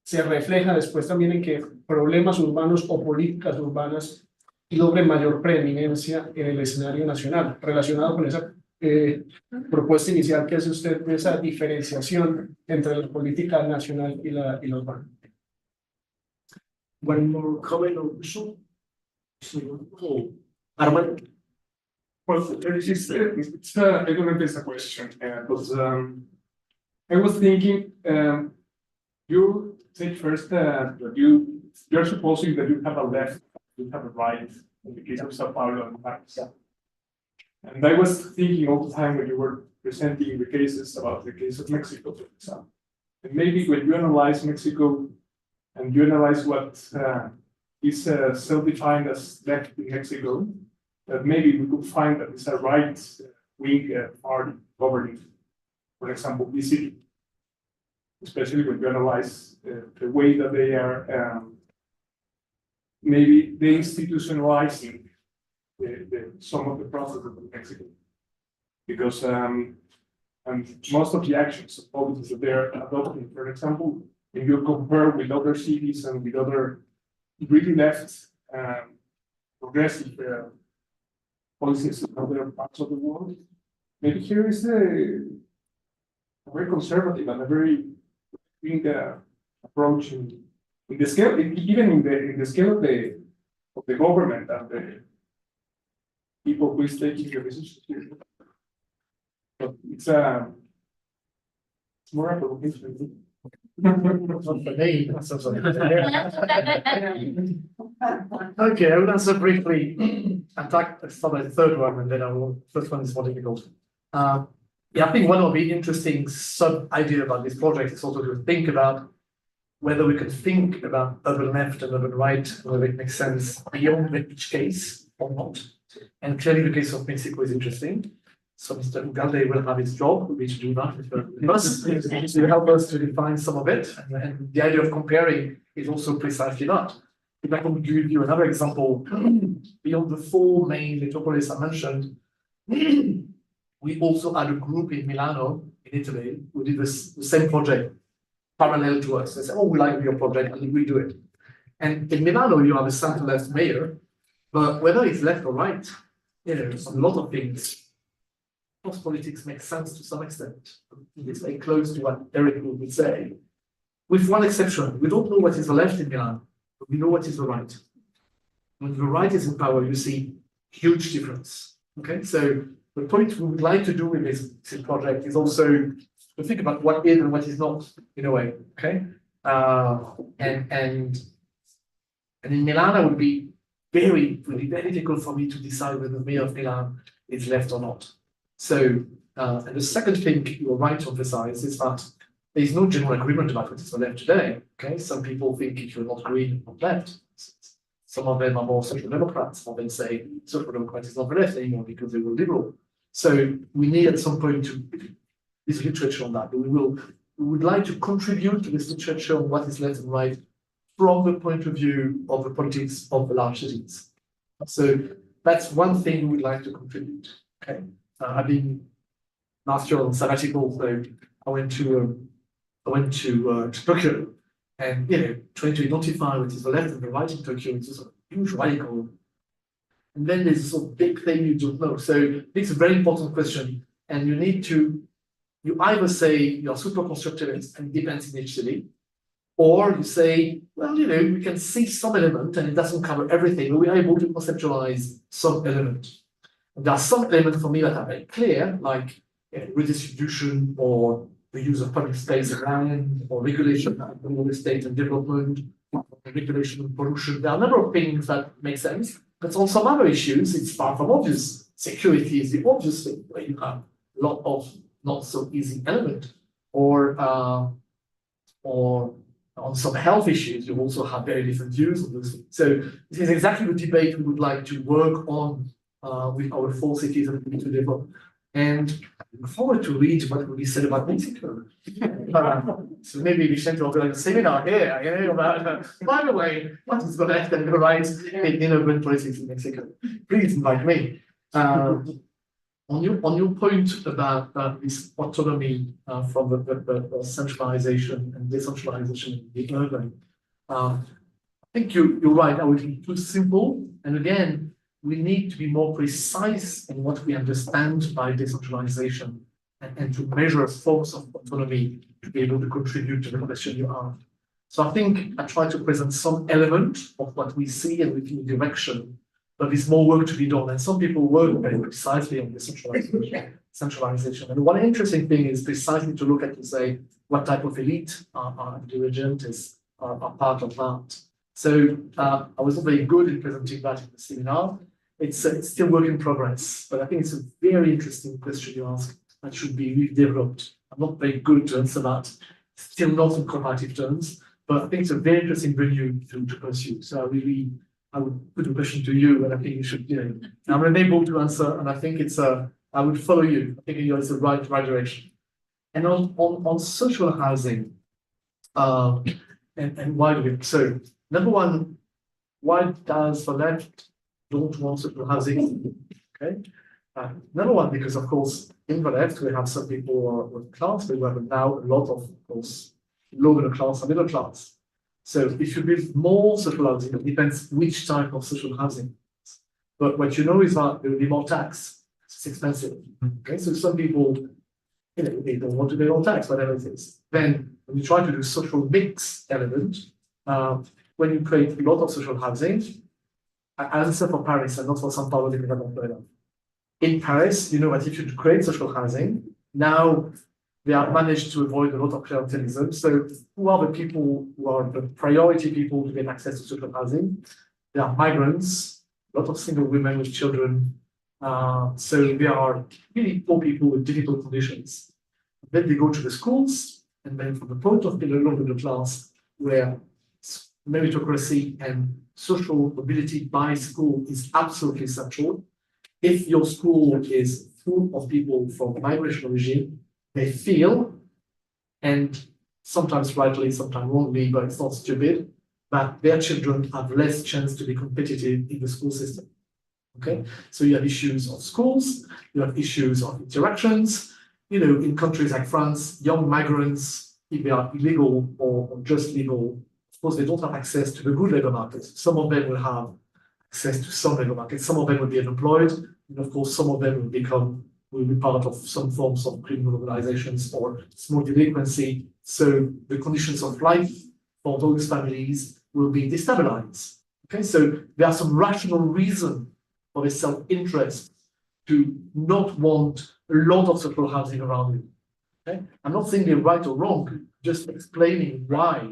se refleja después también en que problemas urbanos o políticas urbanas logren mayor preeminencia en el escenario nacional, relacionado con esa propuesta inicial que hace usted de esa diferenciación entre la política nacional y la urbana. One more comment or question? Armando? Well, it's I don't know if it's a question, but I was thinking, you say first that you're supposing that you have a left, you have a right, in the case of São Paulo and Paris. And I was thinking all the time when you were presenting the cases about the case of Mexico, for example. And maybe when you analyze Mexico and you analyze what is self-defined as left in Mexico, that maybe we could find that it's a right-wing party governing, for example, this city, especially when you analyze the way that they are maybe institutionalizing some of the processes in Mexico, because and most of the actions of policies that they're adopting, for example, if you compare with other cities and with other really left progressive policies in other parts of the world, maybe here is a very conservative and a very big approach in the scale, even in the scale of the government and the people who is taking the decisions. But it's more a provocation. Okay, I will answer briefly and start with the third one, and then first one is more difficult. Yeah, I think one of the interesting sub-idea about this project is also to think about whether we can think about urban left and urban right, whether it makes sense beyond each case or not. And clearly the case of Mexico is interesting. So Mr. Ugalde will have his job, which to do that to help us to define some of it. And the idea of comparing is also precisely that. If I can give you another example, beyond the four main metropolis I mentioned, we also had a group in Milano, in Italy, who did the same project parallel to us. They said, oh, we like your project, and we do it. And in Milano, you have a center-left mayor, but whether it's left or right, there's a lot of things. Post politics makes sense to some extent. It's very close to what Eric would say. With one exception, we don't know what is the left in Milan, but we know what is the right. when the right is in power, you see huge difference. Okay, so the point we would like to do with this project is also to think about what is and what is not, in a way. Okay, and in Milan, it would be very difficult for me to decide whether the mayor of Milan is left or not. So, and the second thing you're right to emphasize is that there is no general agreement about what is the left today. Okay, some people think if you're not green, you're not left. Some of them are more social democrats. Some of them say social democrats is not the left anymore because they were liberal. So we need at some point to this literature on that. But we would like to contribute to this literature on what is left and right from the point of view of the politics of the large cities. So that's one thing we would like to contribute. Okay, I've been last year on sabbatical, so I went to Tokyo, and trying to identify what is the left and the right in Tokyo. It's a huge radical, and then there's a sort of big thing you don't know. So it's a very important question, and you need to either say you're super constructivist and it depends in each city, or you say, well, we can see some element and it doesn't cover everything, but we are able to conceptualize some element. And there are some elements for me that are very clear, like redistribution or the use of public space and land, or regulation of real estate and development, regulation of pollution. There are a number of things that make sense, but on some other issues, it's far from obvious. Security is the obvious thing, where you have a lot of not so easy element, or on some health issues, you also have very different views on those things. So this is exactly the debate we would like to work on with our 4 cities that we need to develop. And I look forward to read what will be said about Mexico. So maybe Vicente will organize a seminar here, about, by the way, what is the left and the right in urban politics in Mexico? Please invite me. On your point about this autonomy from the centralization and decentralization in the urban, I think you're right. I would be too simple. And again, we need to be more precise in what we understand by decentralization and to measure forms of autonomy to be able to contribute to the question you asked. So I think I try to present some element of what we see and within the direction, but there's more work to be done. And some people work very precisely on decentralization. And one interesting thing is precisely to look at to say what type of elite are dirigent are part of that. So I was not very good in presenting that in the seminar. It's still work in progress, but I think it's a very interesting question you ask that should be redeveloped. I'm not very good to answer that, still not in comparative terms, but I think it's a very interesting venue to pursue. So I would put a question to you, and I think you should, I'm unable to answer, and I think I would follow you. I think it's the right direction. And on social housing, and why do we? So number one, why does the left don't want social housing? Okay. Number one, because of course in the left we have some people who are with class, but we have now a lot of course low middle class and middle class. So if you build more social housing, it depends which type of social housing. But what you know is that there will be more tax. It's expensive. Okay, so some people, they don't want to pay more tax, whatever it is. Then when you try to do social mix element, when you create a lot of social housing, as I said for Paris and not for São Paulo, because I don't know. In Paris, you know that if you create social housing, now they have managed to avoid a lot of clientelism. So who are the people who are the priority people to get access to social housing? They are migrants, a lot of single women with children. So they are really poor people with difficult conditions. Then they go to the schools, and then from the point of the lower middle class, where meritocracy and social mobility by school is absolutely central. If your school is full of people from migration regime, they feel, and sometimes rightly, sometimes wrongly, but it's not stupid, that their children have less chance to be competitive in the school system. Okay, so you have issues of schools, you have issues of interactions. In countries like France, young migrants, if they are illegal or just legal, of course, they don't have access to the good labor markets. Some of them will have access to some labor markets, some of them will be unemployed, and of course, some of them will be part of some forms of criminal organizations or small delinquency. So the conditions of life for those families will be destabilized. Okay, so there are some rational reason for this self-interest to not want a lot of social housing around you. Okay? I'm not saying they're right or wrong, just explaining why.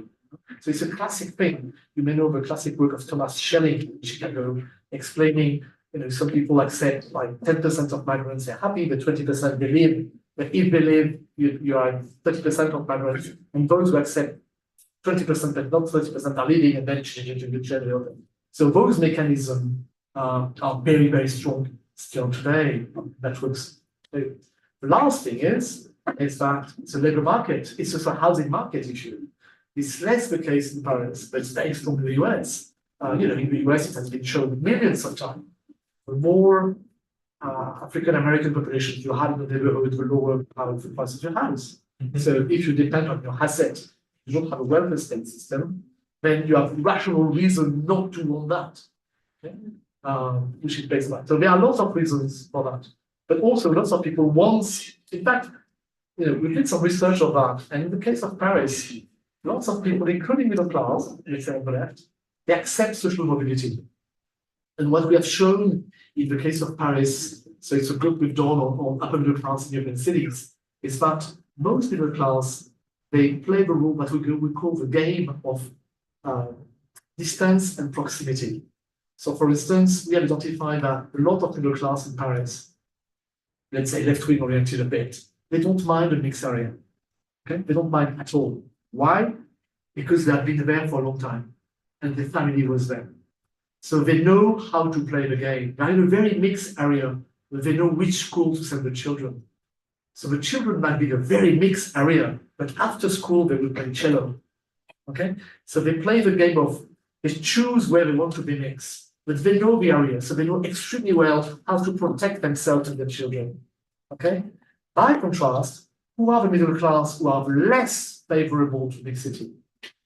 So it's a classic thing. You may know the classic work of Thomas Schelling in Chicago, explaining, some people accept like 10% of migrants are happy, but 20% they leave. But if they leave, you are 30% of migrants, and those who accept 20% but not 30% are leaving, and then changing to the general. So those mechanisms are very, very strong still today. That works. The last thing is that it's a labor market. It's just a housing market issue. It's less the case in Paris, but it's very strong in the US. In the US, it has been shown millions of times. The more African American population you have in the neighborhood, the lower the price of your house. So if you depend on your asset, you don't have a welfare state system, then you have rational reason not to want that. Okay? Which is based on that. So there are lots of reasons for that. But also lots of people want, in fact, we did some research on that, and in the case of Paris, lots of people, including middle class, let's say on the left, they accept social mobility. And what we have shown in the case of Paris, so it's a group we've done on upper middle class in European cities, is that most middle class, they play the role that we call the game of distance and proximity. So for instance, we have identified that a lot of middle class in Paris, let's say left-wing oriented a bit, they don't mind a mixed area. Okay? They don't mind at all. Why? Because they have been there for a long time and the family was there. So they know how to play the game. They're in a very mixed area where they know which school to send the children. So the children might be in a very mixed area, but after school they will play cello. Okay? So they play the game of, they choose where they want to be mixed, but they know the area, so they know extremely well how to protect themselves and their children. Okay? By contrast, who are the middle class who are less favorable to mixity?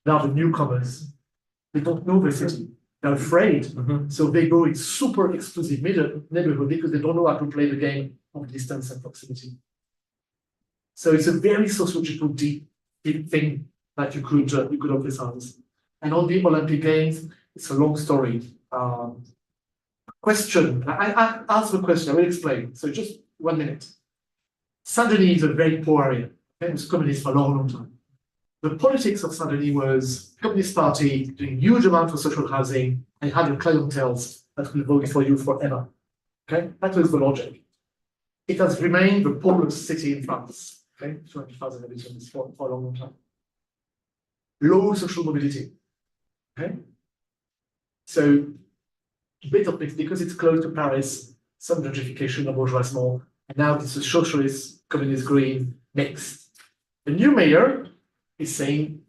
They are the newcomers. They don't know the city. They're afraid. So they go in super exclusive neighborhood because they don't know how to play the game of distance and proximity. So it's a very sociological deep thing that you could emphasize. And on the Olympic Games, it's a long story. Question. I asked the question, I will explain. So just 1 minute. Saint-Denis is a very poor area. Okay? It was communist for a long, long time. The politics of Saint-Denis was Communist Party doing huge amount of social housing and having clienteles that will vote for you forever. Okay, that was the logic. It has remained the poorest city in France. Okay, 200,000 inhabitants for a long, long time. Low social mobility. Okay, so a bit of mix because it's close to Paris, some gentrification of bourgeoisie, and now it's a socialist, communist, green mixed. The new mayor is saying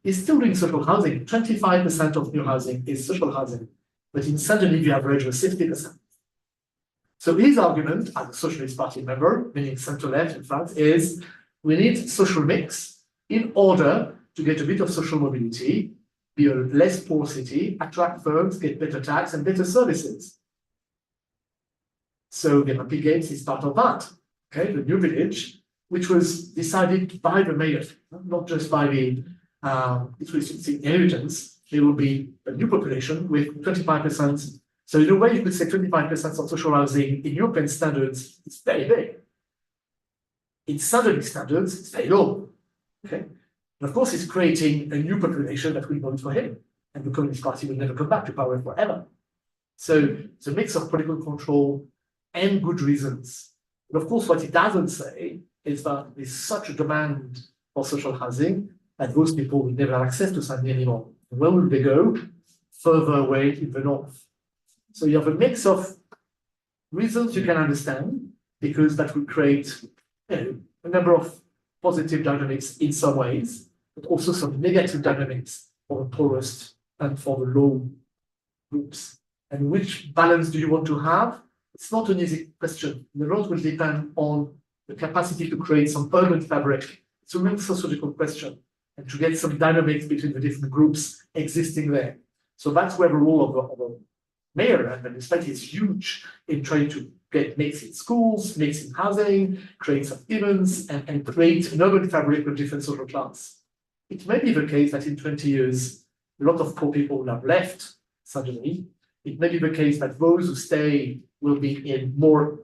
he's still doing social housing. 25% of new housing is social housing, but in Saint-Denis the average was 60%. So his argument as a Socialist Party member, meaning centre-left in France, is we need social mix in order to get a bit of social mobility, be a less poor city, attract firms, get better tax and better services. So the Olympic Games is part of that. Okay, the new village, which was decided by the mayor, not just by the inheritance. There will be a new population with 25%. So in a way, you could say 25% of social housing in European standards is very big. In Southern standards, it's very low. Okay, and of course, it's creating a new population that will vote for him, and the Communist Party will never come back to power forever. So it's a mix of political control and good reasons. But of course, what it doesn't say is that there's such a demand for social housing that those people will never have access to Saint-Denis anymore. And where will they go? Further away in the north. So you have a mix of reasons you can understand, because that will create a number of positive dynamics in some ways, but also some negative dynamics for the poorest and for the low groups. And which balance do you want to have? It's not an easy question. The road will depend on the capacity to create some permanent fabric. It's a real sociological question, and to get some dynamics between the different groups existing there. So that's where the role of a mayor and the municipality is huge in trying to get mix in schools, mix in housing, create some events, and create an urban fabric with different social class. It may be the case that in 20 years, a lot of poor people will have left suddenly. It may be the case that those who stay will be in more,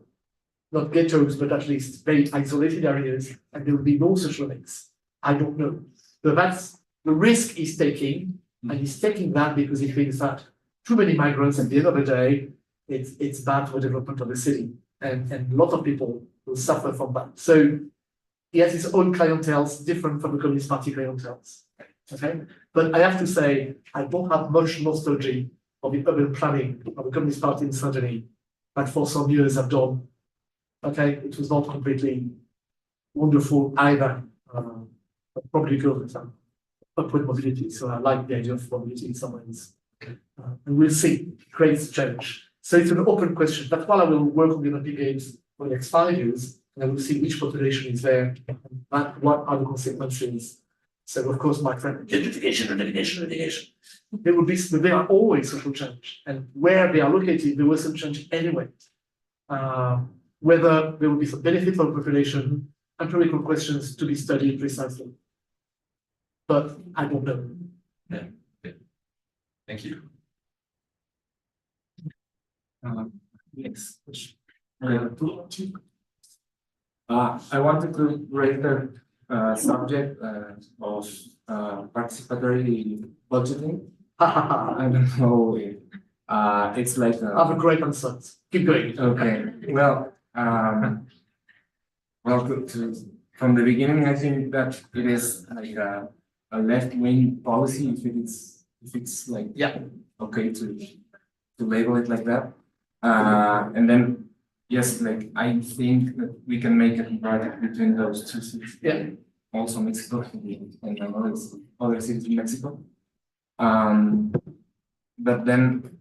not ghettos, but at least very isolated areas, and there will be no social links. I don't know. But that's the risk he's taking, and he's taking that because he thinks that too many migrants at the end of the day, it's bad for the development of the city. And a lot of people will suffer from that. So he has his own clienteles, different from the Communist Party clienteles. Okay? But I have to say, I don't have much nostalgia of the urban planning of the Communist Party in Saint-Denis, but for some years I've done. Okay, it was not completely wonderful either, but probably because of some upward mobility. So I like the idea of mobility in some ways. And we'll see, it creates change. So it's an open question. That's why I will work on the Olympic Games for the next 5 years, and I will see which population is there, and what are the consequences. So of course, my friend, litigation. There are always social change, and where they are located, there was some change anyway. Whether there will be some benefit for the population, empirical questions to be studied precisely. But I don't know. Yeah. Thank you. Next question. I wanted to raise the subject of participatory budgeting. I don't know if it's like I have a great answer. Keep going. Okay. Well, from the beginning, I think that it is like a left-wing policy if it's like okay to label it like that. And then yes, like I think that we can make a comparison between those two cities. Yeah. Also Mexico and other cities in Mexico. But then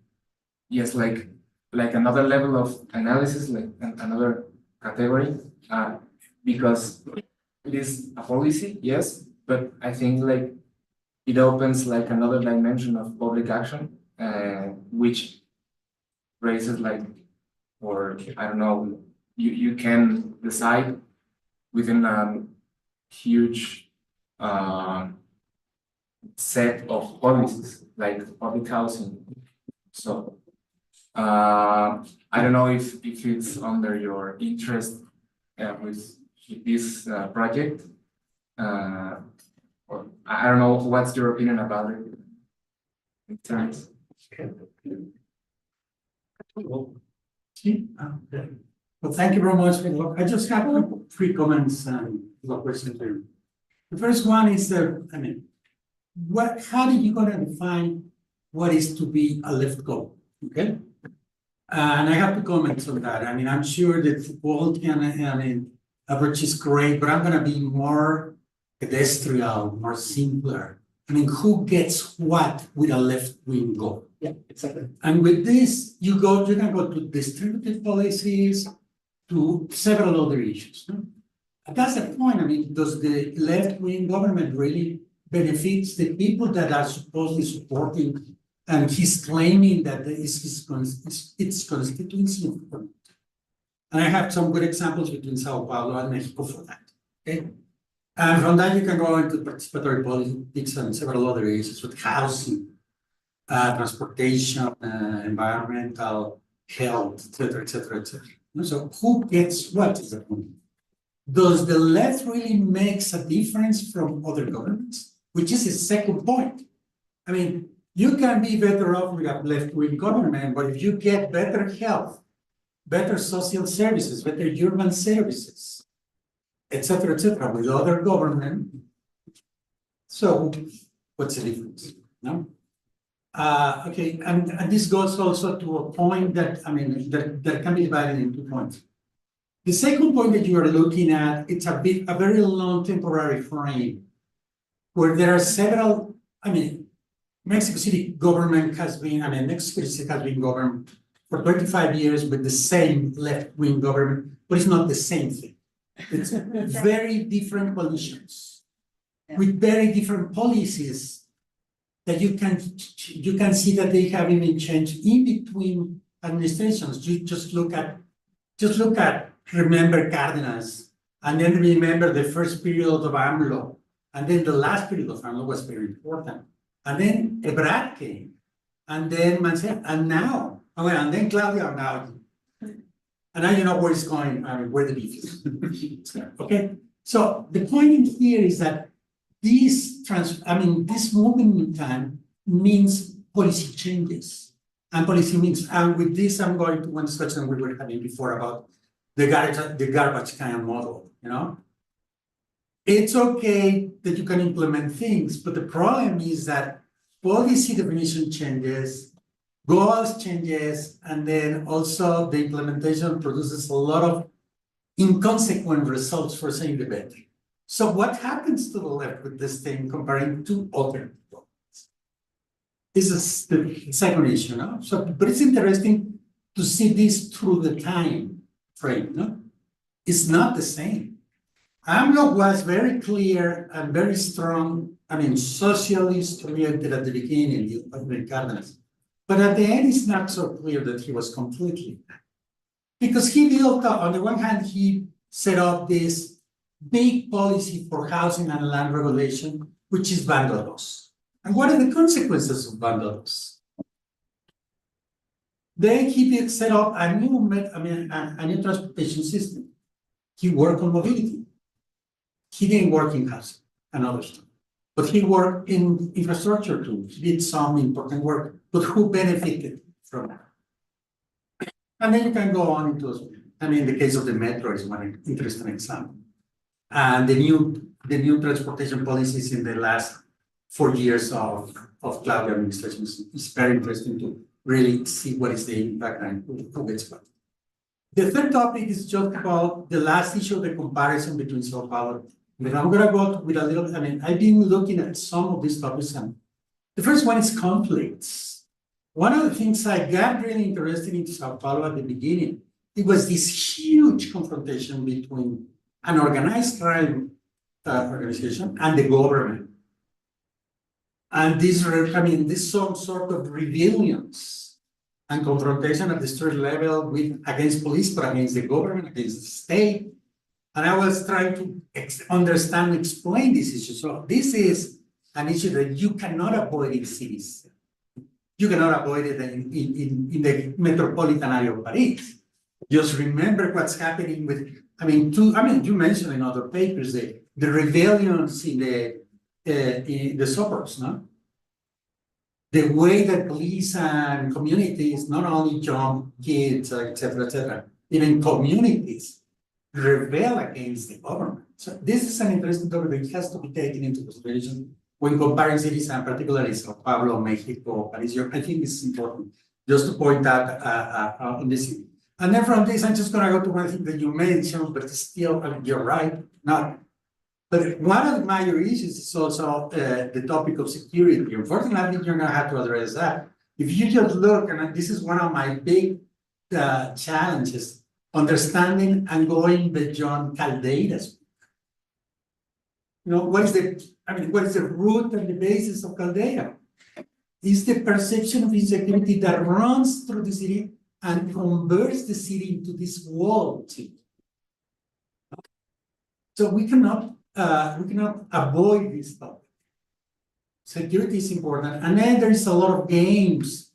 yes, like another level of analysis, like another category, because it is a policy, yes, but I think like it opens like another dimension of public action, which raises like, or I don't know, you can decide within a huge set of policies like public housing. So I don't know if it's under your interest with this project, or I don't know what's your opinion about it in terms. Well, thank you very much. I just have 3 comments and a question to you. The first one is that, I mean, how are you going to define what is to be a left goal? Okay. And I have 2 comments on that. I mean, I'm sure that quality and average is great, but I'm going to be more pedestrian, more simpler. I mean, who gets what with a left-wing goal? Yeah, exactly. And with this, you can go to distributed policies, to several other issues. No? And that's the point. I mean, does the left-wing government really benefits the people that are supposedly supporting, and he's claiming that its constituency? And I have some good examples between São Paulo and Mexico for that. Okay. And from that, you can go into participatory politics and several other issues with housing, transportation, environmental, health, etc., etc., etc. So who gets what is the point? Does the left really makes a difference from other governments? Which is the second point. I mean, you can be better off with a left-wing government, but if you get better health, better social services, better urban services, etc., with other government, so what's the difference? No? Okay, and this goes also to a point that, I mean, that can be divided into 2 points. The second point that you are looking at, it's a very long temporary frame where there are several, I mean, Mexico City government has been, Mexico City has been governed for 25 years with the same left-wing government, but it's not the same thing. It's very different coalitions with very different policies that you can see that they have even changed in between administrations. You just look at remember Cárdenas, and then remember the first period of AMLO, and then the last period of AMLO was very important. And then Ebrard came, and then Mancia, and now, and then Claudia, now. And now you know where it's going, where the beef is. Okay, so the point in here is that this moving in time means policy changes. And policy means, and with this, I'm going to one discussion we were having before about the garbage can model, you know? It's okay that you can implement things, but the problem is that policy definition changes, goals changes, and then also the implementation produces a lot of inconsequent results for saying the better. So what happens to the left with this thing comparing to other problems? This is the second issue, no? So, but it's interesting to see this through the time frame, no? It's not the same. AMLO was very clear and very strong, socialist oriented at the beginning, but at the end, it's not so clear that he was completely. Because he built, on the one hand, he set up this big policy for housing and land regulation, which is bundle laws. And what are the consequences of bundle laws? Then he did set up a new transportation system. He worked on mobility. He didn't work in housing and other stuff, but he worked in infrastructure too. He did some important work, but who benefited from that? And then you can go on into, the case of the metro is one interesting example. And the new transportation policies in the last 4 years of Claudia administration is very interesting to really see what is the impact and who gets what. The third topic is just about the last issue, the comparison between Sao Paulo. And I'm going to go with a little, I've been looking at some of these topics, and the first one is conflicts. One of the things I got really interested in Sao Paulo at the beginning, it was this huge confrontation between an organized crime organization and the government. And this some sort of rebellions and confrontation at the street level against police, but against the government, against the state. And I was trying to understand and explain this issue. So this is an issue that you cannot avoid in cities. You cannot avoid it in the metropolitan area of Paris. Just remember what's happening with, you mentioned in other papers the rebellions in the suburbs, no? The way that police and communities, not only young kids, et cetera, even communities rebel against the government. So this is an interesting topic that has to be taken into consideration when comparing cities, and particularly Sao Paulo, Mexico, Paris. I think it's important just to point out on this. And then from this, I'm just going to go to one thing that you mentioned, but still, you're right, not. But one of the major issues is also the topic of security. Unfortunately, you're going to have to address that. If you just look, and this is one of my big challenges, understanding and going beyond Caldeira's. What is the root and the basis of Caldeira? It's the perception of insecurity that runs through the city and converts the city into this walled city. So we cannot avoid this topic. Security is important, and then there is a lot of games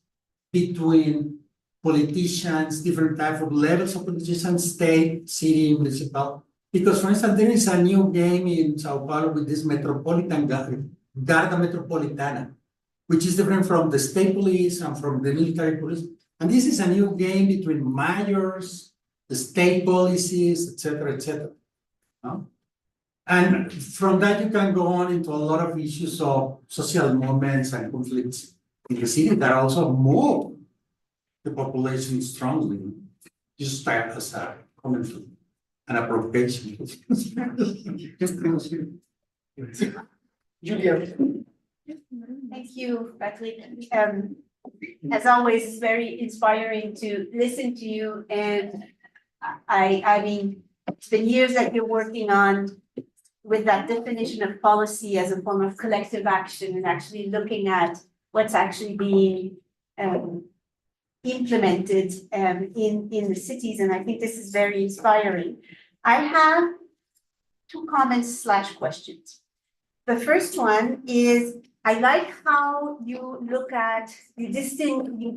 between politicians, different types of levels of politicians, state, city, municipal. Because, for instance, there is a new game in Sao Paulo with this metropolitan Guarda Metropolitana, which is different from the state police and from the military police. And this is a new game between mayors, the state policies, et cetera, no? And from that, you can go on into a lot of issues of social movements and conflicts in the city that also move the population strongly. Just as a comment an appropriation. Julia. Thank you, Patrick. As always, it's very inspiring to listen to you. And it's been years that you're working on with that definition of policy as a form of collective action and actually looking at what's actually being implemented in the cities. And I think this is very inspiring. I have 2 comments / questions. The first one is, I like how you look at, you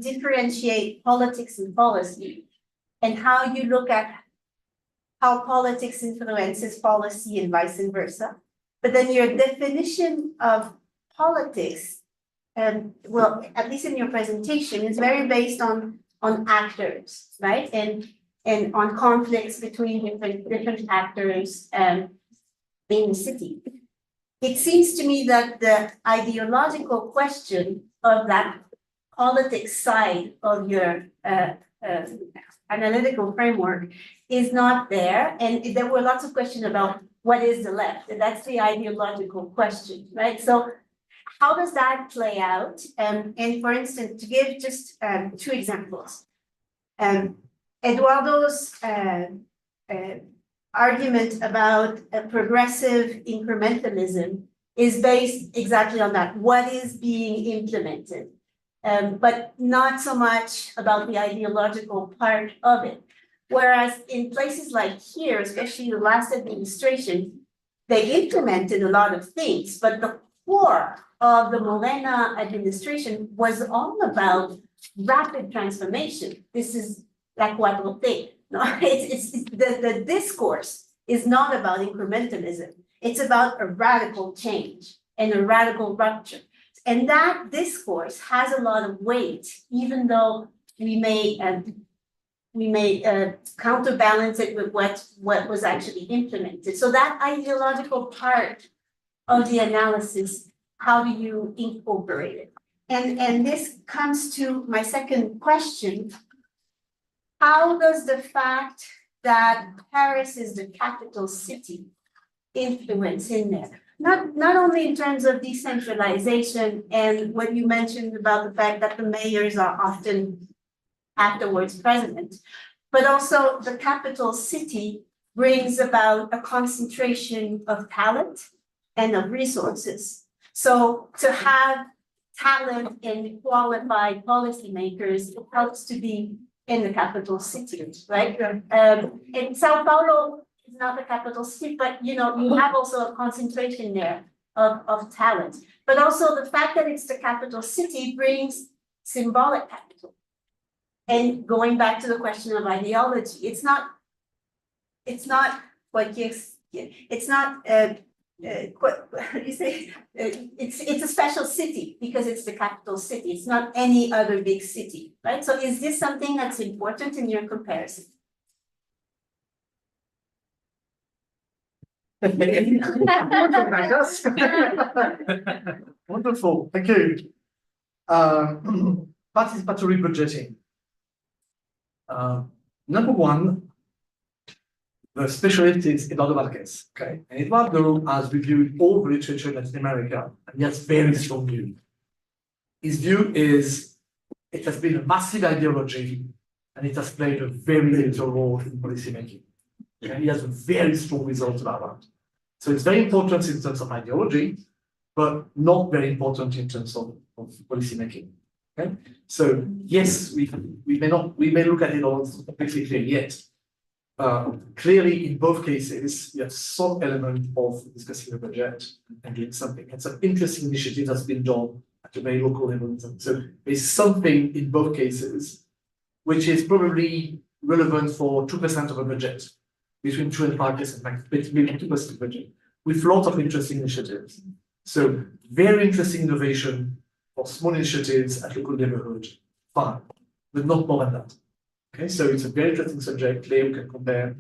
differentiate politics and policy, and how you look at how politics influences policy and vice versa. But then your definition of politics, well, at least in your presentation, is very based on actors, right? And on conflicts between different actors in the city. It seems to me that the ideological question of that politics side of your analytical framework is not there. And there were lots of questions about what is the left, and that's the ideological question, right? So how does that play out? And for instance, to give just 2 examples. Eduardo's argument about a progressive incrementalism is based exactly on that. What is being implemented? But not so much about the ideological part of it. Whereas in places like here, especially the last administration, they implemented a lot of things, but the core of the Morena administration was all about rapid transformation. This is la cuatrote. No, it's the discourse is not about incrementalism. It's about a radical change and a radical rupture. And that discourse has a lot of weight, even though we may counterbalance it with what was actually implemented. So that ideological part of the analysis, how do you incorporate it? And this comes to my second question. How does the fact that Paris is the capital city influence in there? Not only in terms of decentralization and what you mentioned about the fact that the mayors are often afterwards president, but also the capital city brings about a concentration of talent and of resources. So to have talent and qualified policymakers, it helps to be in the capital city, right? In São Paulo is not the capital city, but you have also a concentration there of talent. But also the fact that it's the capital city brings symbolic capital. And going back to the question of ideology, it's not what it's not what you say, it's a special city because it's the capital city. It's not any other big city, right? So is this something that's important in your comparison? Wonderful, thank you. Participatory budgeting. Number one, the specialist is Eduardo Marquez, okay? And Eduardo has reviewed all the literature in Latin America, and he has very strong view. His view is it has been a massive ideology, and it has played a very little role in policymaking. Okay? He has a very strong result about that. So it's very important in terms of ideology, but not very important in terms of policymaking. Okay? So yes, we may look at it all completely clear yet. Clearly, in both cases, you have some element of discussing the budget and doing something. And some interesting initiative has been done at a very local level. So there's something in both cases which is probably relevant for 2% of a budget, between 2 and 5%, maybe 2% of the budget, with lots of interesting initiatives. So very interesting innovation for small initiatives at local neighborhood, fine, but not more than that. Okay, so it's a very interesting subject. There we can compare.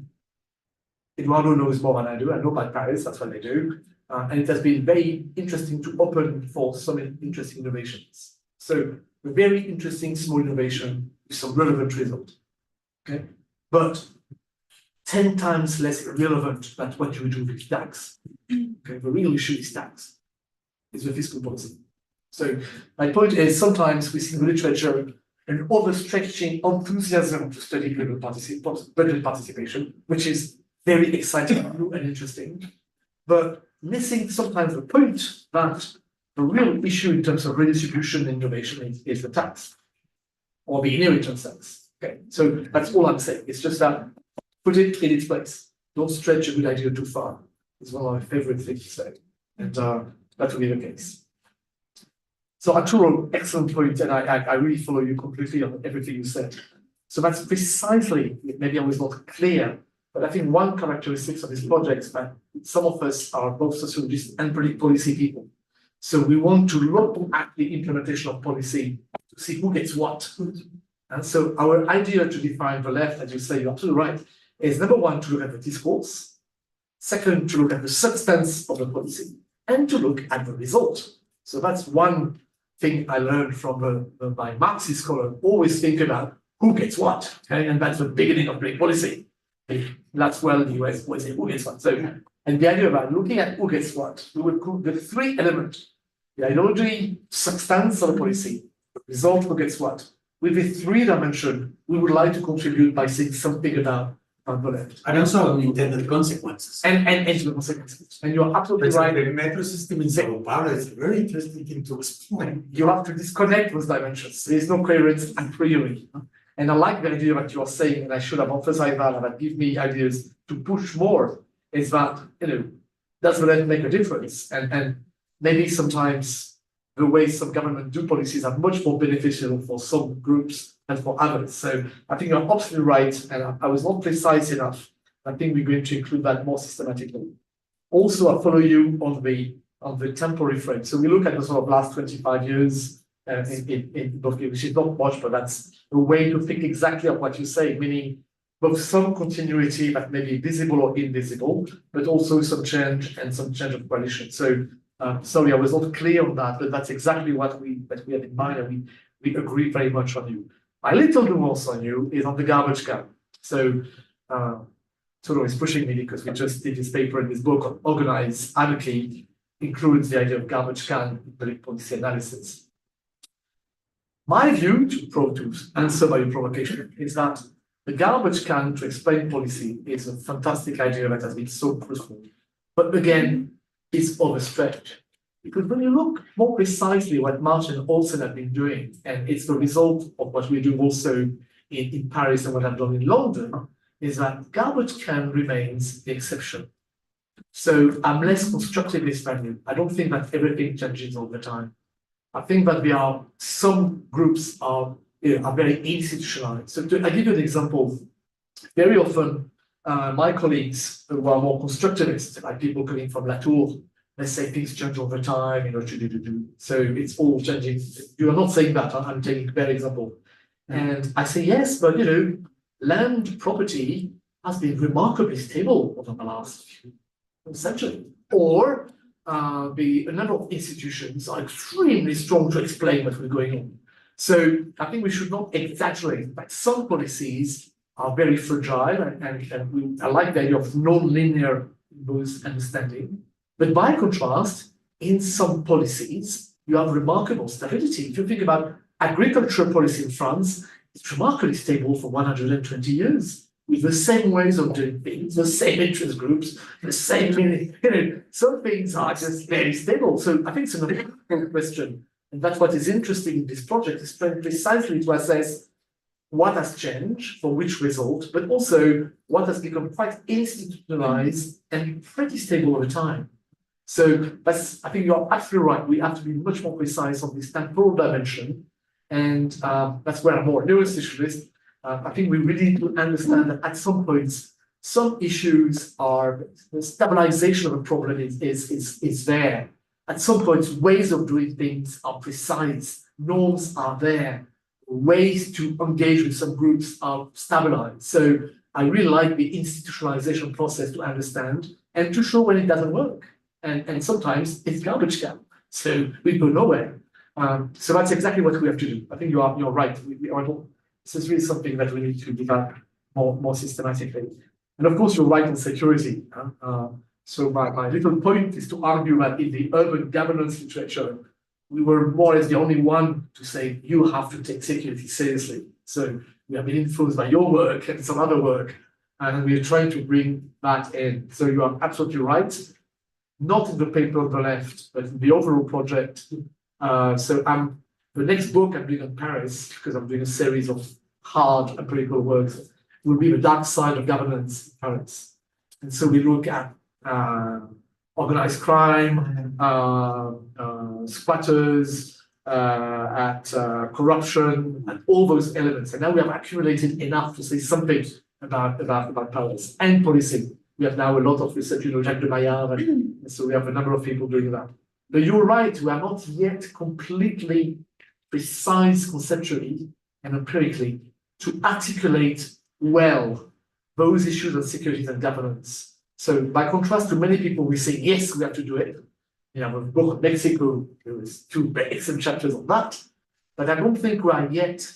Eduardo knows more than I do. I know about Paris, that's what they do. And it has been very interesting to open for some interesting innovations. So a very interesting small innovation with some relevant result. Okay, but 10 times less relevant than what you do with tax. Okay, the real issue is tax. It's the fiscal policy. So my point is sometimes we see in the literature an overstretching enthusiasm to study budget participation, which is very exciting and interesting, but missing sometimes the point that the real issue in terms of redistribution and innovation is the tax or the inheritance tax. Okay, so that's all I'm saying. It's just that put it in its place. Don't stretch a good idea too far. It's one of my favorite things to say, and that will be the case. So Arturo, excellent point, and I really follow you completely on everything you said. So that's precisely, maybe I was not clear, but I think one characteristic of this project is that some of us are both sociologists and policy people. So we want to look at the implementation of policy to see who gets what. And so our idea to define the left, as you say, you're absolutely right, is number one, to look at the discourse, second, to look at the substance of the policy, and to look at the result. So that's one thing I learned from my Marxist scholar, always think about who gets what, okay? And that's the beginning of great policy. That's well the US always say who gets what. So, and the idea about looking at who gets what, we would group the three elements, the ideology, substance of the policy, the result, who gets what. With the three dimension, we would like to contribute by saying something about the left. And also unintended consequences. And the consequences. And you're absolutely right. The metro system in São Paulo is a very interesting thing to explain. You have to disconnect those dimensions. There is no coherence a priori. And I like the idea that you are saying, and I should have emphasized that give me ideas to push more, is that, does the left make a difference? And maybe sometimes the way some government do policies are much more beneficial for some groups than for others. So I think you're absolutely right, and I was not precise enough. I think we're going to include that more systematically. Also, I follow you on the temporary frame. So we look at the sort of last 25 years in both, which is not much, but that's a way to think exactly of what you say, meaning both some continuity that may be visible or invisible, but also some change and some change of coalition. So sorry, I was not clear on that, but that's exactly what we have in mind, and we agree very much on you. My little nuance on you is on the garbage can. So Turo is pushing me because we just did this paper in this book on organized anarchy, includes the idea of garbage can in policy analysis. My view, to answer by your provocation, is that the garbage can to explain policy is a fantastic idea that has been so fruitful. But again, it's overstretched. Because when you look more precisely what Martin and Olsen have been doing, and it's the result of what we do also in Paris and what I've done in London, is that garbage can remains the exception. So I'm less constructivist than you. I don't think that everything changes all the time. I think that some groups are very institutionalized. So I give you an example. Very often, my colleagues who are more constructivist, like people coming from Latour, they say things change all the time, so it's all changing. You are not saying that, I'm taking a better example. And I say, yes, but land property has been remarkably stable over the last few centuries. Or a number of institutions are extremely strong to explain what we're going on. So I think we should not exaggerate that some policies are very fragile, and I like the idea of non-linear both understanding. But by contrast, in some policies, you have remarkable stability. If you think about agriculture policy in France, it's remarkably stable for 120 years. With the same ways of doing things, the same interest groups, the same, some things are just very stable. So I think it's an important question. And that's what is interesting in this project, is trying precisely to assess what has changed, for which result, but also what has become quite institutionalized and pretty stable over time. So I think you're absolutely right. We have to be much more precise on this temporal dimension. And that's where I'm more neurosocialist. I think we really need to understand that at some points, some issues are, the stabilization of a problem is there. At some points, ways of doing things are precise, norms are there, ways to engage with some groups are stabilized. So I really like the institutionalization process to understand and to show when it doesn't work. And sometimes it's garbage can, so we go nowhere. So that's exactly what we have to do. I think you're right. This is really something that we need to develop more systematically. And of course, you're right on security. So my little point is to argue that in the urban governance literature, we were more or less the only one to say, you have to take security seriously. So we have been influenced by your work and some other work, and we are trying to bring that in. So you are absolutely right. Not in the paper on the left, but in the overall project. So the next book I'm doing on Paris, because I'm doing a series of hard empirical works, will be the dark side of governance in Paris. And so we look at organized crime, squatters, corruption, and all those elements. And now we have accumulated enough to say something about powers and policing. We have now a lot of research, Jacques de Maillard, and so we have a number of people doing that. But you're right, we are not yet completely precise conceptually and empirically to articulate well those issues of security and governance. So by contrast to many people, we say, yes, we have to do it. You know, with book of Mexico, there was 2 excellent chapters on that, but I don't think we are yet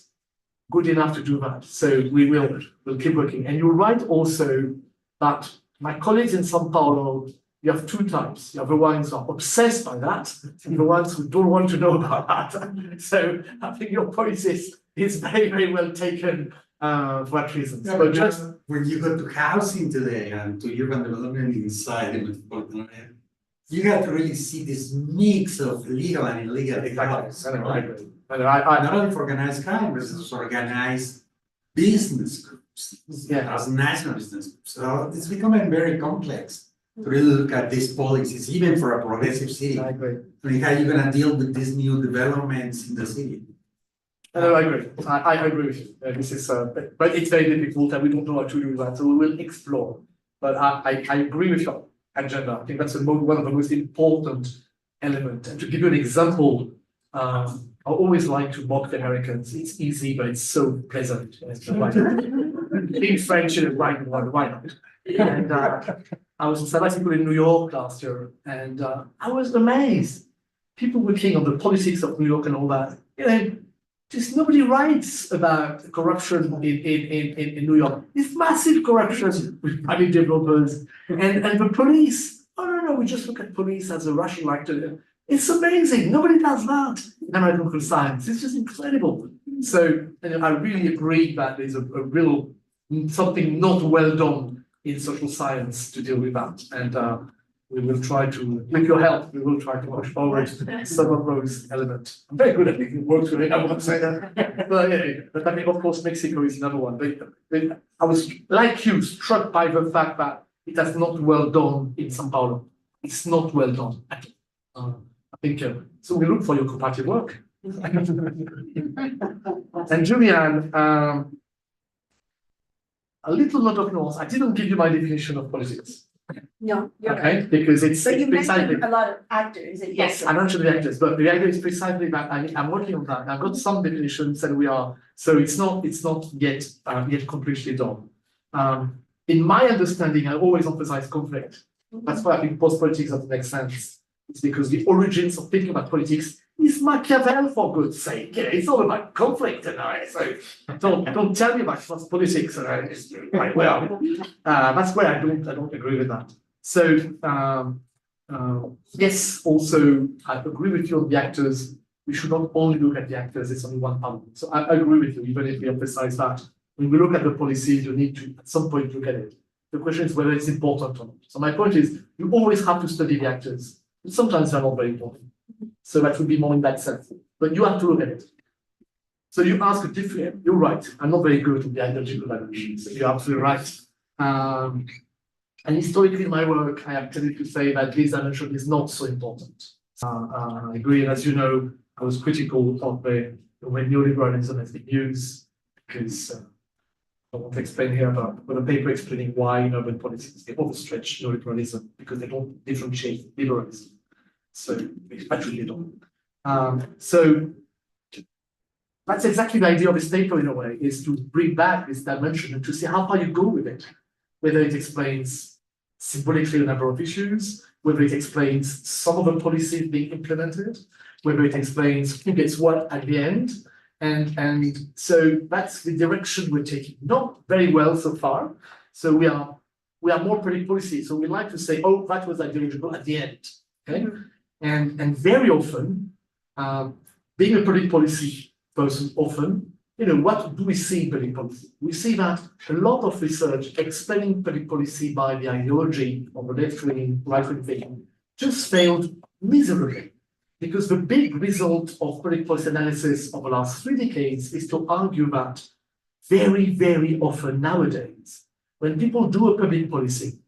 good enough to do that. So we'll keep working. And you're right also that my colleagues in São Paulo, you have 2 types. You have the ones who are obsessed by that, and the ones who don't want to know about that. So I think your point is very, very well taken for that reason. Yeah, but just when you go to housing today and to urban development inside the metropolitan area, you got to really see this mix of legal and illegal. Exactly. Not only for organized crime, but also organized business groups, national business groups. So it's becoming very complex to really look at these policies, even for a progressive city. I agree. I mean, how are you going to deal with these new developments in the city? No, I agree. I agree with you. This is, but it's very difficult, and we don't know how to do that. So we will explore. But I agree with your agenda. I think that's one of the most important elements. And to give you an example, I always like to mock the Americans. It's easy, but it's so pleasant. Being French in a right one, why not? And I was in sabbatical in New York last year, and I was amazed. People working on the politics of New York and all that. You know, just nobody writes about corruption in New York. It's massive corruption with private developers and the police. Oh no, we just look at police as a rational actor. It's amazing. Nobody does that in American science. It's just incredible. So I really agree that there's a real something not well done in social science to deal with that. And we will try to, with your help, we will try to push forward some of those elements. I'm very good at making work with it, I won't say that. But I mean, of course, Mexico is another one. But I was, like you, struck by the fact that it has not well done in São Paulo. It's not well done at all. I think, so we look for your comparative work. And Julian, a little note of nuance. I didn't give you my definition of politics. No, you're Okay, right. because it's But you precisely. mentioned a lot of actors. And Yes, I mentioned the actors, but the idea is precisely that I'm working on that. I've got some definitions, and we are. So it's not yet completely done. In my understanding, I always emphasize conflict. That's why I think post-politics doesn't make sense. It's because the origins of thinking about politics is Machiavelli, for good's sake. It's all about conflict, so don't tell me about politics. It's quite well. That's where I don't agree with that. So yes, also I agree with you on the actors. We should not only look at the actors. It's only one part. So I agree with you, even if we emphasize that. When we look at the policies, you need to at some point look at it. The question is whether it's important or not. So my point is, you always have to study the actors. Sometimes they're not very important. So that would be more in that sense. But you have to look at it. So you ask a different, you're right. I'm not very good at the ideological dimension. So you're absolutely right. And historically in my work, I have tended to say that this dimension is not so important. I agree. And as you know, I was critical of the way neoliberalism has been used, because I won't explain here, but a paper explaining why in urban politics they overstretch neoliberalism because they don't differentiate liberalism. So actually they don't. So that's exactly the idea of this paper in a way, is to bring back this dimension and to see how far you go with it, whether it explains symbolically a number of issues, whether it explains some of the policies being implemented, whether it explains who gets what at the end. And so that's the direction we're taking. Not very well so far. So we are more public policy. So we like to say, oh, that was ideological at the end. Okay. And very often, being a public policy person, often, what do we see in public policy? We see that a lot of research explaining public policy by the ideology of the left-wing, right-wing thing just failed miserably. Because the big result of public policy analysis of the last 3 decades is to argue that very, very often nowadays, when people do a public policy,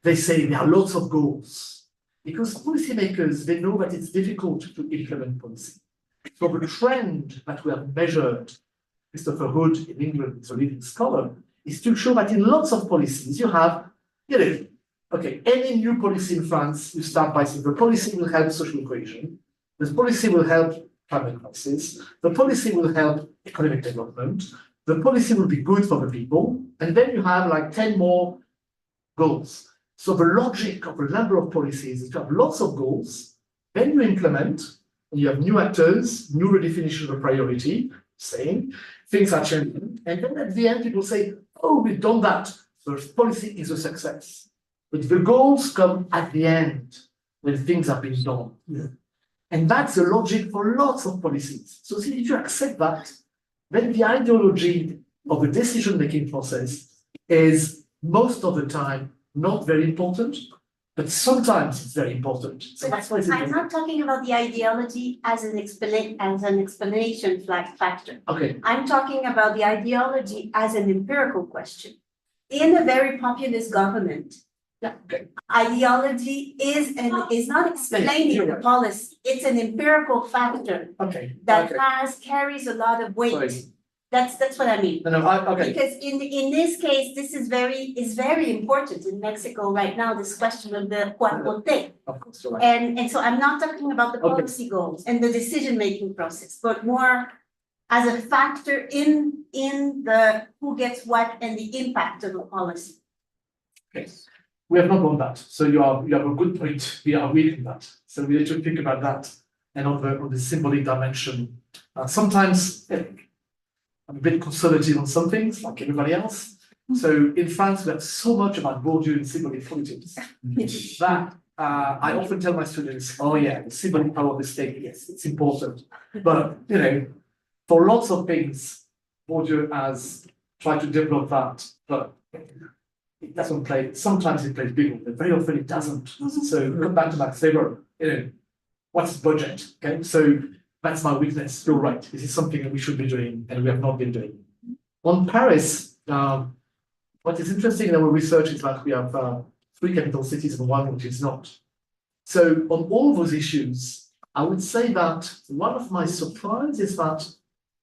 they say there are lots of goals. Because policymakers, they know that it's difficult to implement policy. So the trend that we have measured, Christopher Hood in England is a leading scholar, is to show that in lots of policies you have, okay, any new policy in France, you start by saying the policy will help social cohesion, the policy will help climate crisis, the policy will help economic development, the policy will be good for the people, and then you have like 10 more goals. So the logic of a number of policies is to have lots of goals, then you implement, and you have new actors, new redefinition of priority, saying things are changing, and then at the end people say, oh, we've done that, so the policy is a success. But the goals come at the end, when things are being done. Yeah. And that's the logic for lots of policies. So if you accept that, then the ideology of the decision-making process is most of the time not very important, but sometimes it's very important. So that's why it's I'm not talking about the ideology as an explanation factor. Okay. I'm talking about the ideology as an empirical question. In a very populist government, ideology is not explaining the policy. It's an empirical factor that carries a lot of weight. Sorry. That's what I mean. Okay. Because in this case, this is very important in Mexico right now, this question of the cuartote. Of course, you're right. And so I'm not talking about the policy goals and the decision-making process, but more as a factor in the who gets what and the impact of the policy. Okay. We have not done that. So you have a good point. We are weak in that. So we need to think about that and on the symbolic dimension. Sometimes I'm a bit conservative on some things, like everybody else. So in France, we have so much about Boudreau and symbolic politics that I often tell my students, oh yeah, the symbolic power of the state, yes, it's important. But, for lots of things, Boudreau has tried to develop that, but it doesn't play, sometimes it plays big, but very often it doesn't. So come back to Max Weber, what's budget, okay? So that's my weakness, you're right, this is something that we should be doing and we have not been doing. On Paris, what is interesting in our research is that we have 3 capital cities and 1 which is not. So on all those issues, I would say that one of my surprises is that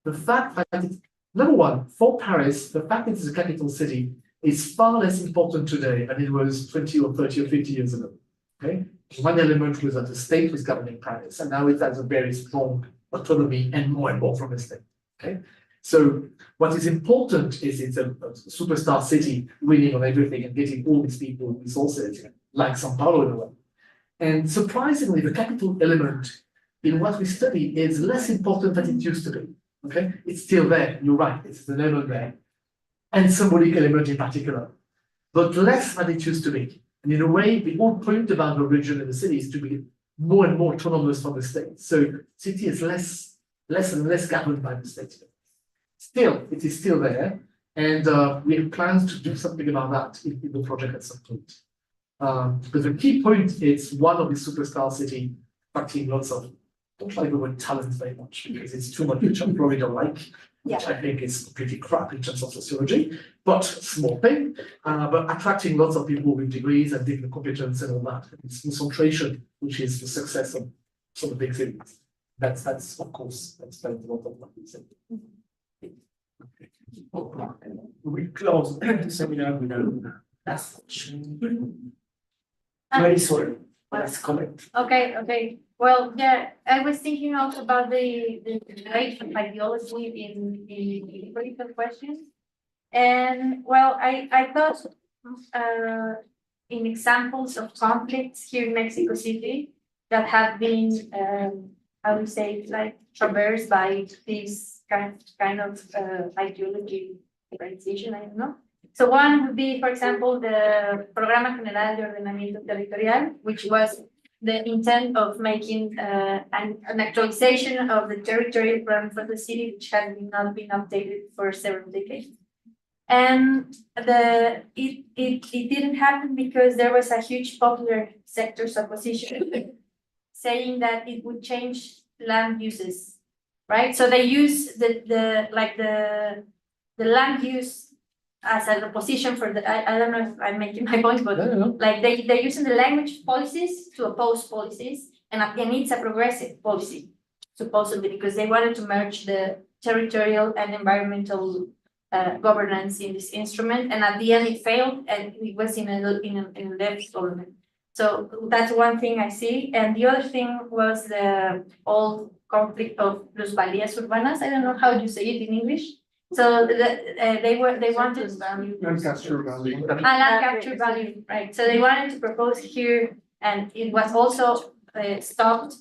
the fact that, number one, for Paris, the fact that it's a capital city is far less important today than it was 20 or 30 or 50 years ago, okay? One element was that the state was governing Paris, and now it has a very strong autonomy and more from the state, okay? So what is important is it's a superstar city winning on everything and getting all these people resources, like São Paulo in a way. And surprisingly, the capital element in what we study is less important than it used to be, okay? It's still there, you're right, it's an element there, and symbolic element in particular, but less than it used to be. And in a way, the whole point about the region and the city is to be more and more autonomous from the state. So city is less and less governed by the state. Still, it is still there, and we have plans to do something about that in the project at some point. But the key point is one of the superstar city attracting lots of, don't like the word talent very much because it's too much, which I probably don't like, which I think is pretty crap in terms of sociology, but small thing, but attracting lots of people with degrees and different competence and all that. It's concentration, which is the success of some of the big cities. That's of course, that's a lot of what we say. We close the seminar with a last question. Very sorry, let's comment. Okay. Well, yeah, I was thinking also about the relation of ideology in political questions. And well, I thought in examples of conflicts here in Mexico City that have been, I would say, like traversed by this kind of ideology differentiation, I don't know. So one would be, for example, the Programa General de Ordenamiento Territorial, which was the intent of making an actualization of the territorial plan for the city, which had not been updated for several decades. And it didn't happen because there was a huge popular sector's opposition saying that it would change land uses, right? So they use the land use as an opposition for the, I don't know if I'm making my point, but like they're using the language policies to oppose policies, and it's a progressive policy. supposedly, because they wanted to merge the territorial and environmental governance in this instrument, and at the end it failed, and it was in a left government. So that's one thing I see, and the other thing was the old conflict of plusvalías urbanas. I don't know how you say it in English. So they wanted Land capture value. land capture value, right? So they wanted to propose here, and it was also stopped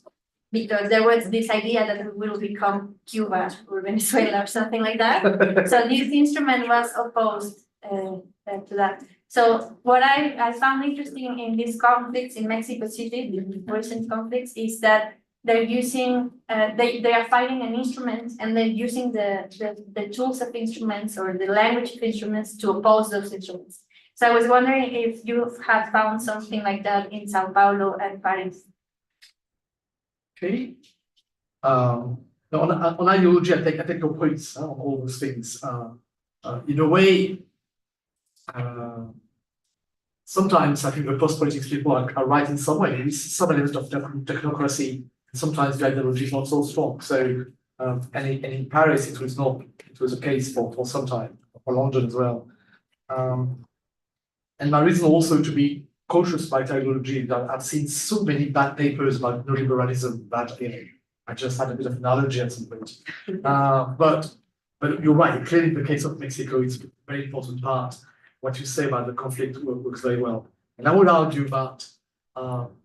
because there was this idea that it will become Cuba or Venezuela or something like that. So this instrument was opposed to that. So what I found interesting in these conflicts in Mexico City, the recent conflicts, is that they're using, they are fighting an instrument and they're using the tools of instruments or the language of instruments to oppose those instruments. So I was wondering if you have found something like that in São Paulo and Paris. Okay. On ideology, I take your points on all those things. In a way, sometimes I think the post-politics people are right in some way. There is some element of technocracy. Sometimes the ideology is not so strong. So, and in Paris, it was not. It was a case for some time, for London as well. And my reason also to be cautious about ideology that I've seen so many bad papers about neoliberalism that I just had a bit of an allergy at some point. But you're right. Clearly, in the case of Mexico, it's a very important part. What you say about the conflict works very well. And I would argue that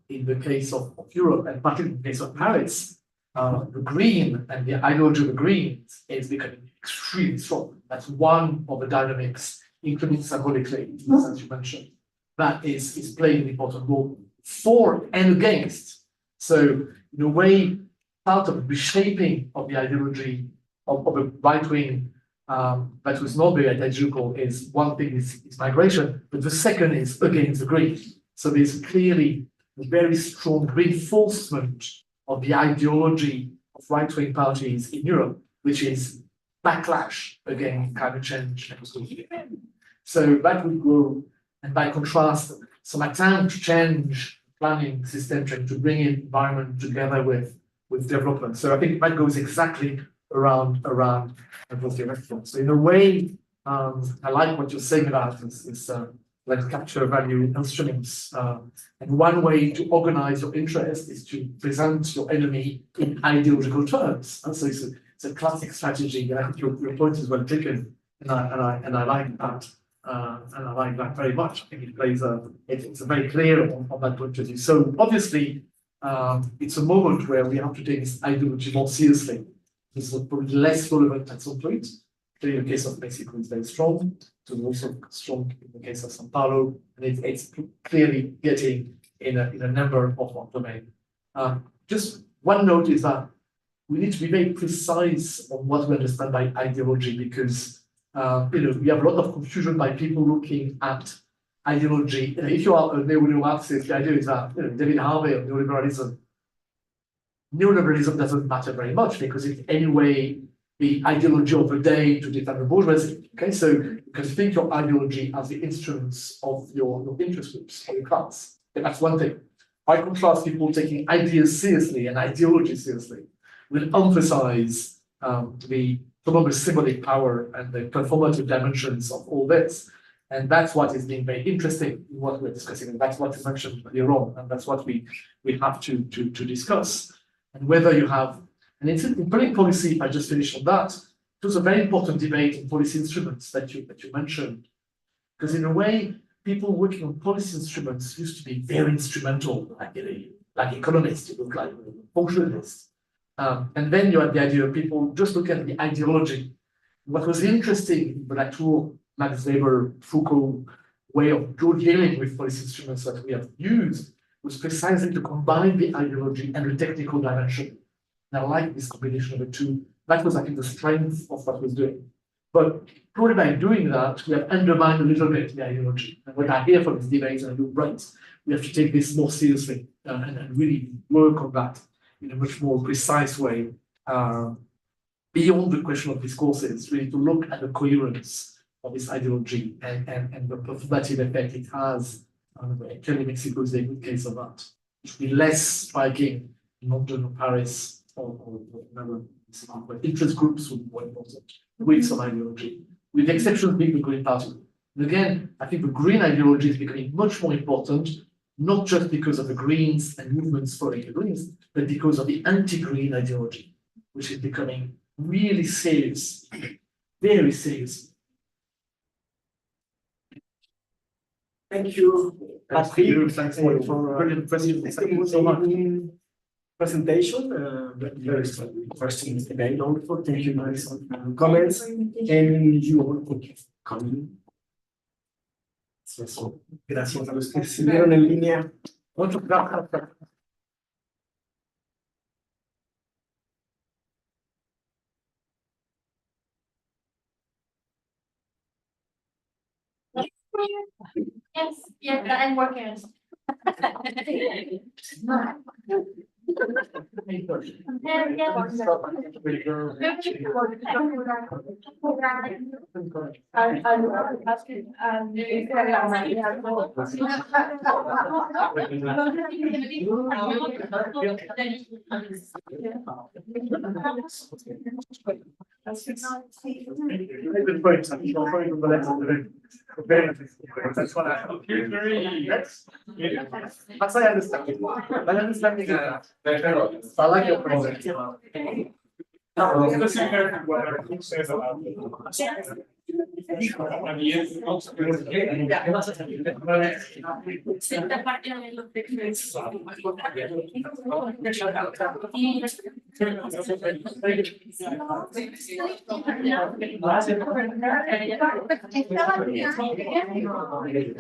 in the case of Europe, and particularly in the case of Paris, the green and the ideology of the Greens is becoming extremely strong. That's one of the dynamics, including symbolically, as you mentioned, that is playing an important role for and against. So, in a way, part of the reshaping of the ideology of a right wing that was not very ideological is one thing is migration, but the second is against the green. So there's clearly a very strong reinforcement of the ideology of right-wing parties in Europe, which is backlash against climate change. So that would grow, and by contrast, some attempt to change planning system, trying to bring environment together with development. So I think that goes exactly around those directions. So in a way, I like what you're saying about is like capture value instruments. And one way to organize your interest is to present your enemy in ideological terms. And so it's a classic strategy. I think your point is well taken, and I like that. And I like that very much. I think it plays it's very clear on that point of view. So obviously, it's a moment where we have to take this ideology more seriously. This is probably less relevant at some point. Clearly, the case of Mexico is very strong. So it's also strong in the case of São Paulo, and it's clearly getting in a number of domains. Just one note is that we need to be very precise on what we understand by ideology, because we have a lot of confusion by people looking at ideology. If you are a neo-Marxist, the idea is that David Harvey of neoliberalism doesn't matter very much because it's anyway the ideology of the day to defend the bourgeoisie. Okay, so you can think your ideology as the instruments of your interest groups or your class. And that's one thing. By contrast, people taking ideas seriously and ideology seriously will emphasize the symbolic power and the performative dimensions of all this. And that's what is being very interesting in what we're discussing. And that's what you mentioned earlier on. And that's what we have to discuss. And whether you have, and it's in public policy, I just finished on that. It was a very important debate in policy instruments that you mentioned. Because in a way, people working on policy instruments used to be very instrumental, like economists, you look like functionalists. And then you had the idea of people just looking at the ideology. What was interesting, but Latour, Max Weber, Foucault way of dealing with policy instruments that we have used was precisely to combine the ideology and the technical dimension. And I like this combination of the two. That was, I think, the strength of what we're doing. But probably by doing that, we have undermined a little bit the ideology. And what I hear from this debate, and you're right, we have to take this more seriously and really work on that in a much more precise way, beyond the question of discourses, really to look at the coherence of this ideology and the performative effect it has. Clearly, Mexico is a good case of that. It should be less striking in London or Paris or another interest groups who are more important with some ideology, with the exception of being the Green Party. And again, I think the green ideology is becoming much more important, not just because of the Greens and movements following the Greens, but because of the anti-green ideology, which is becoming really serious, very serious. Thank you, Patrick. Thanks for brilliant presentation. Thank you so much. Presentation, very interesting debate also. Thank you guys for comments, and you all for coming. Gracias a los que se vieron en línea. Muchas gracias. Yes, I'm working on it. Mas I understand. I understand I like your presentation. Let's hear what he says about it.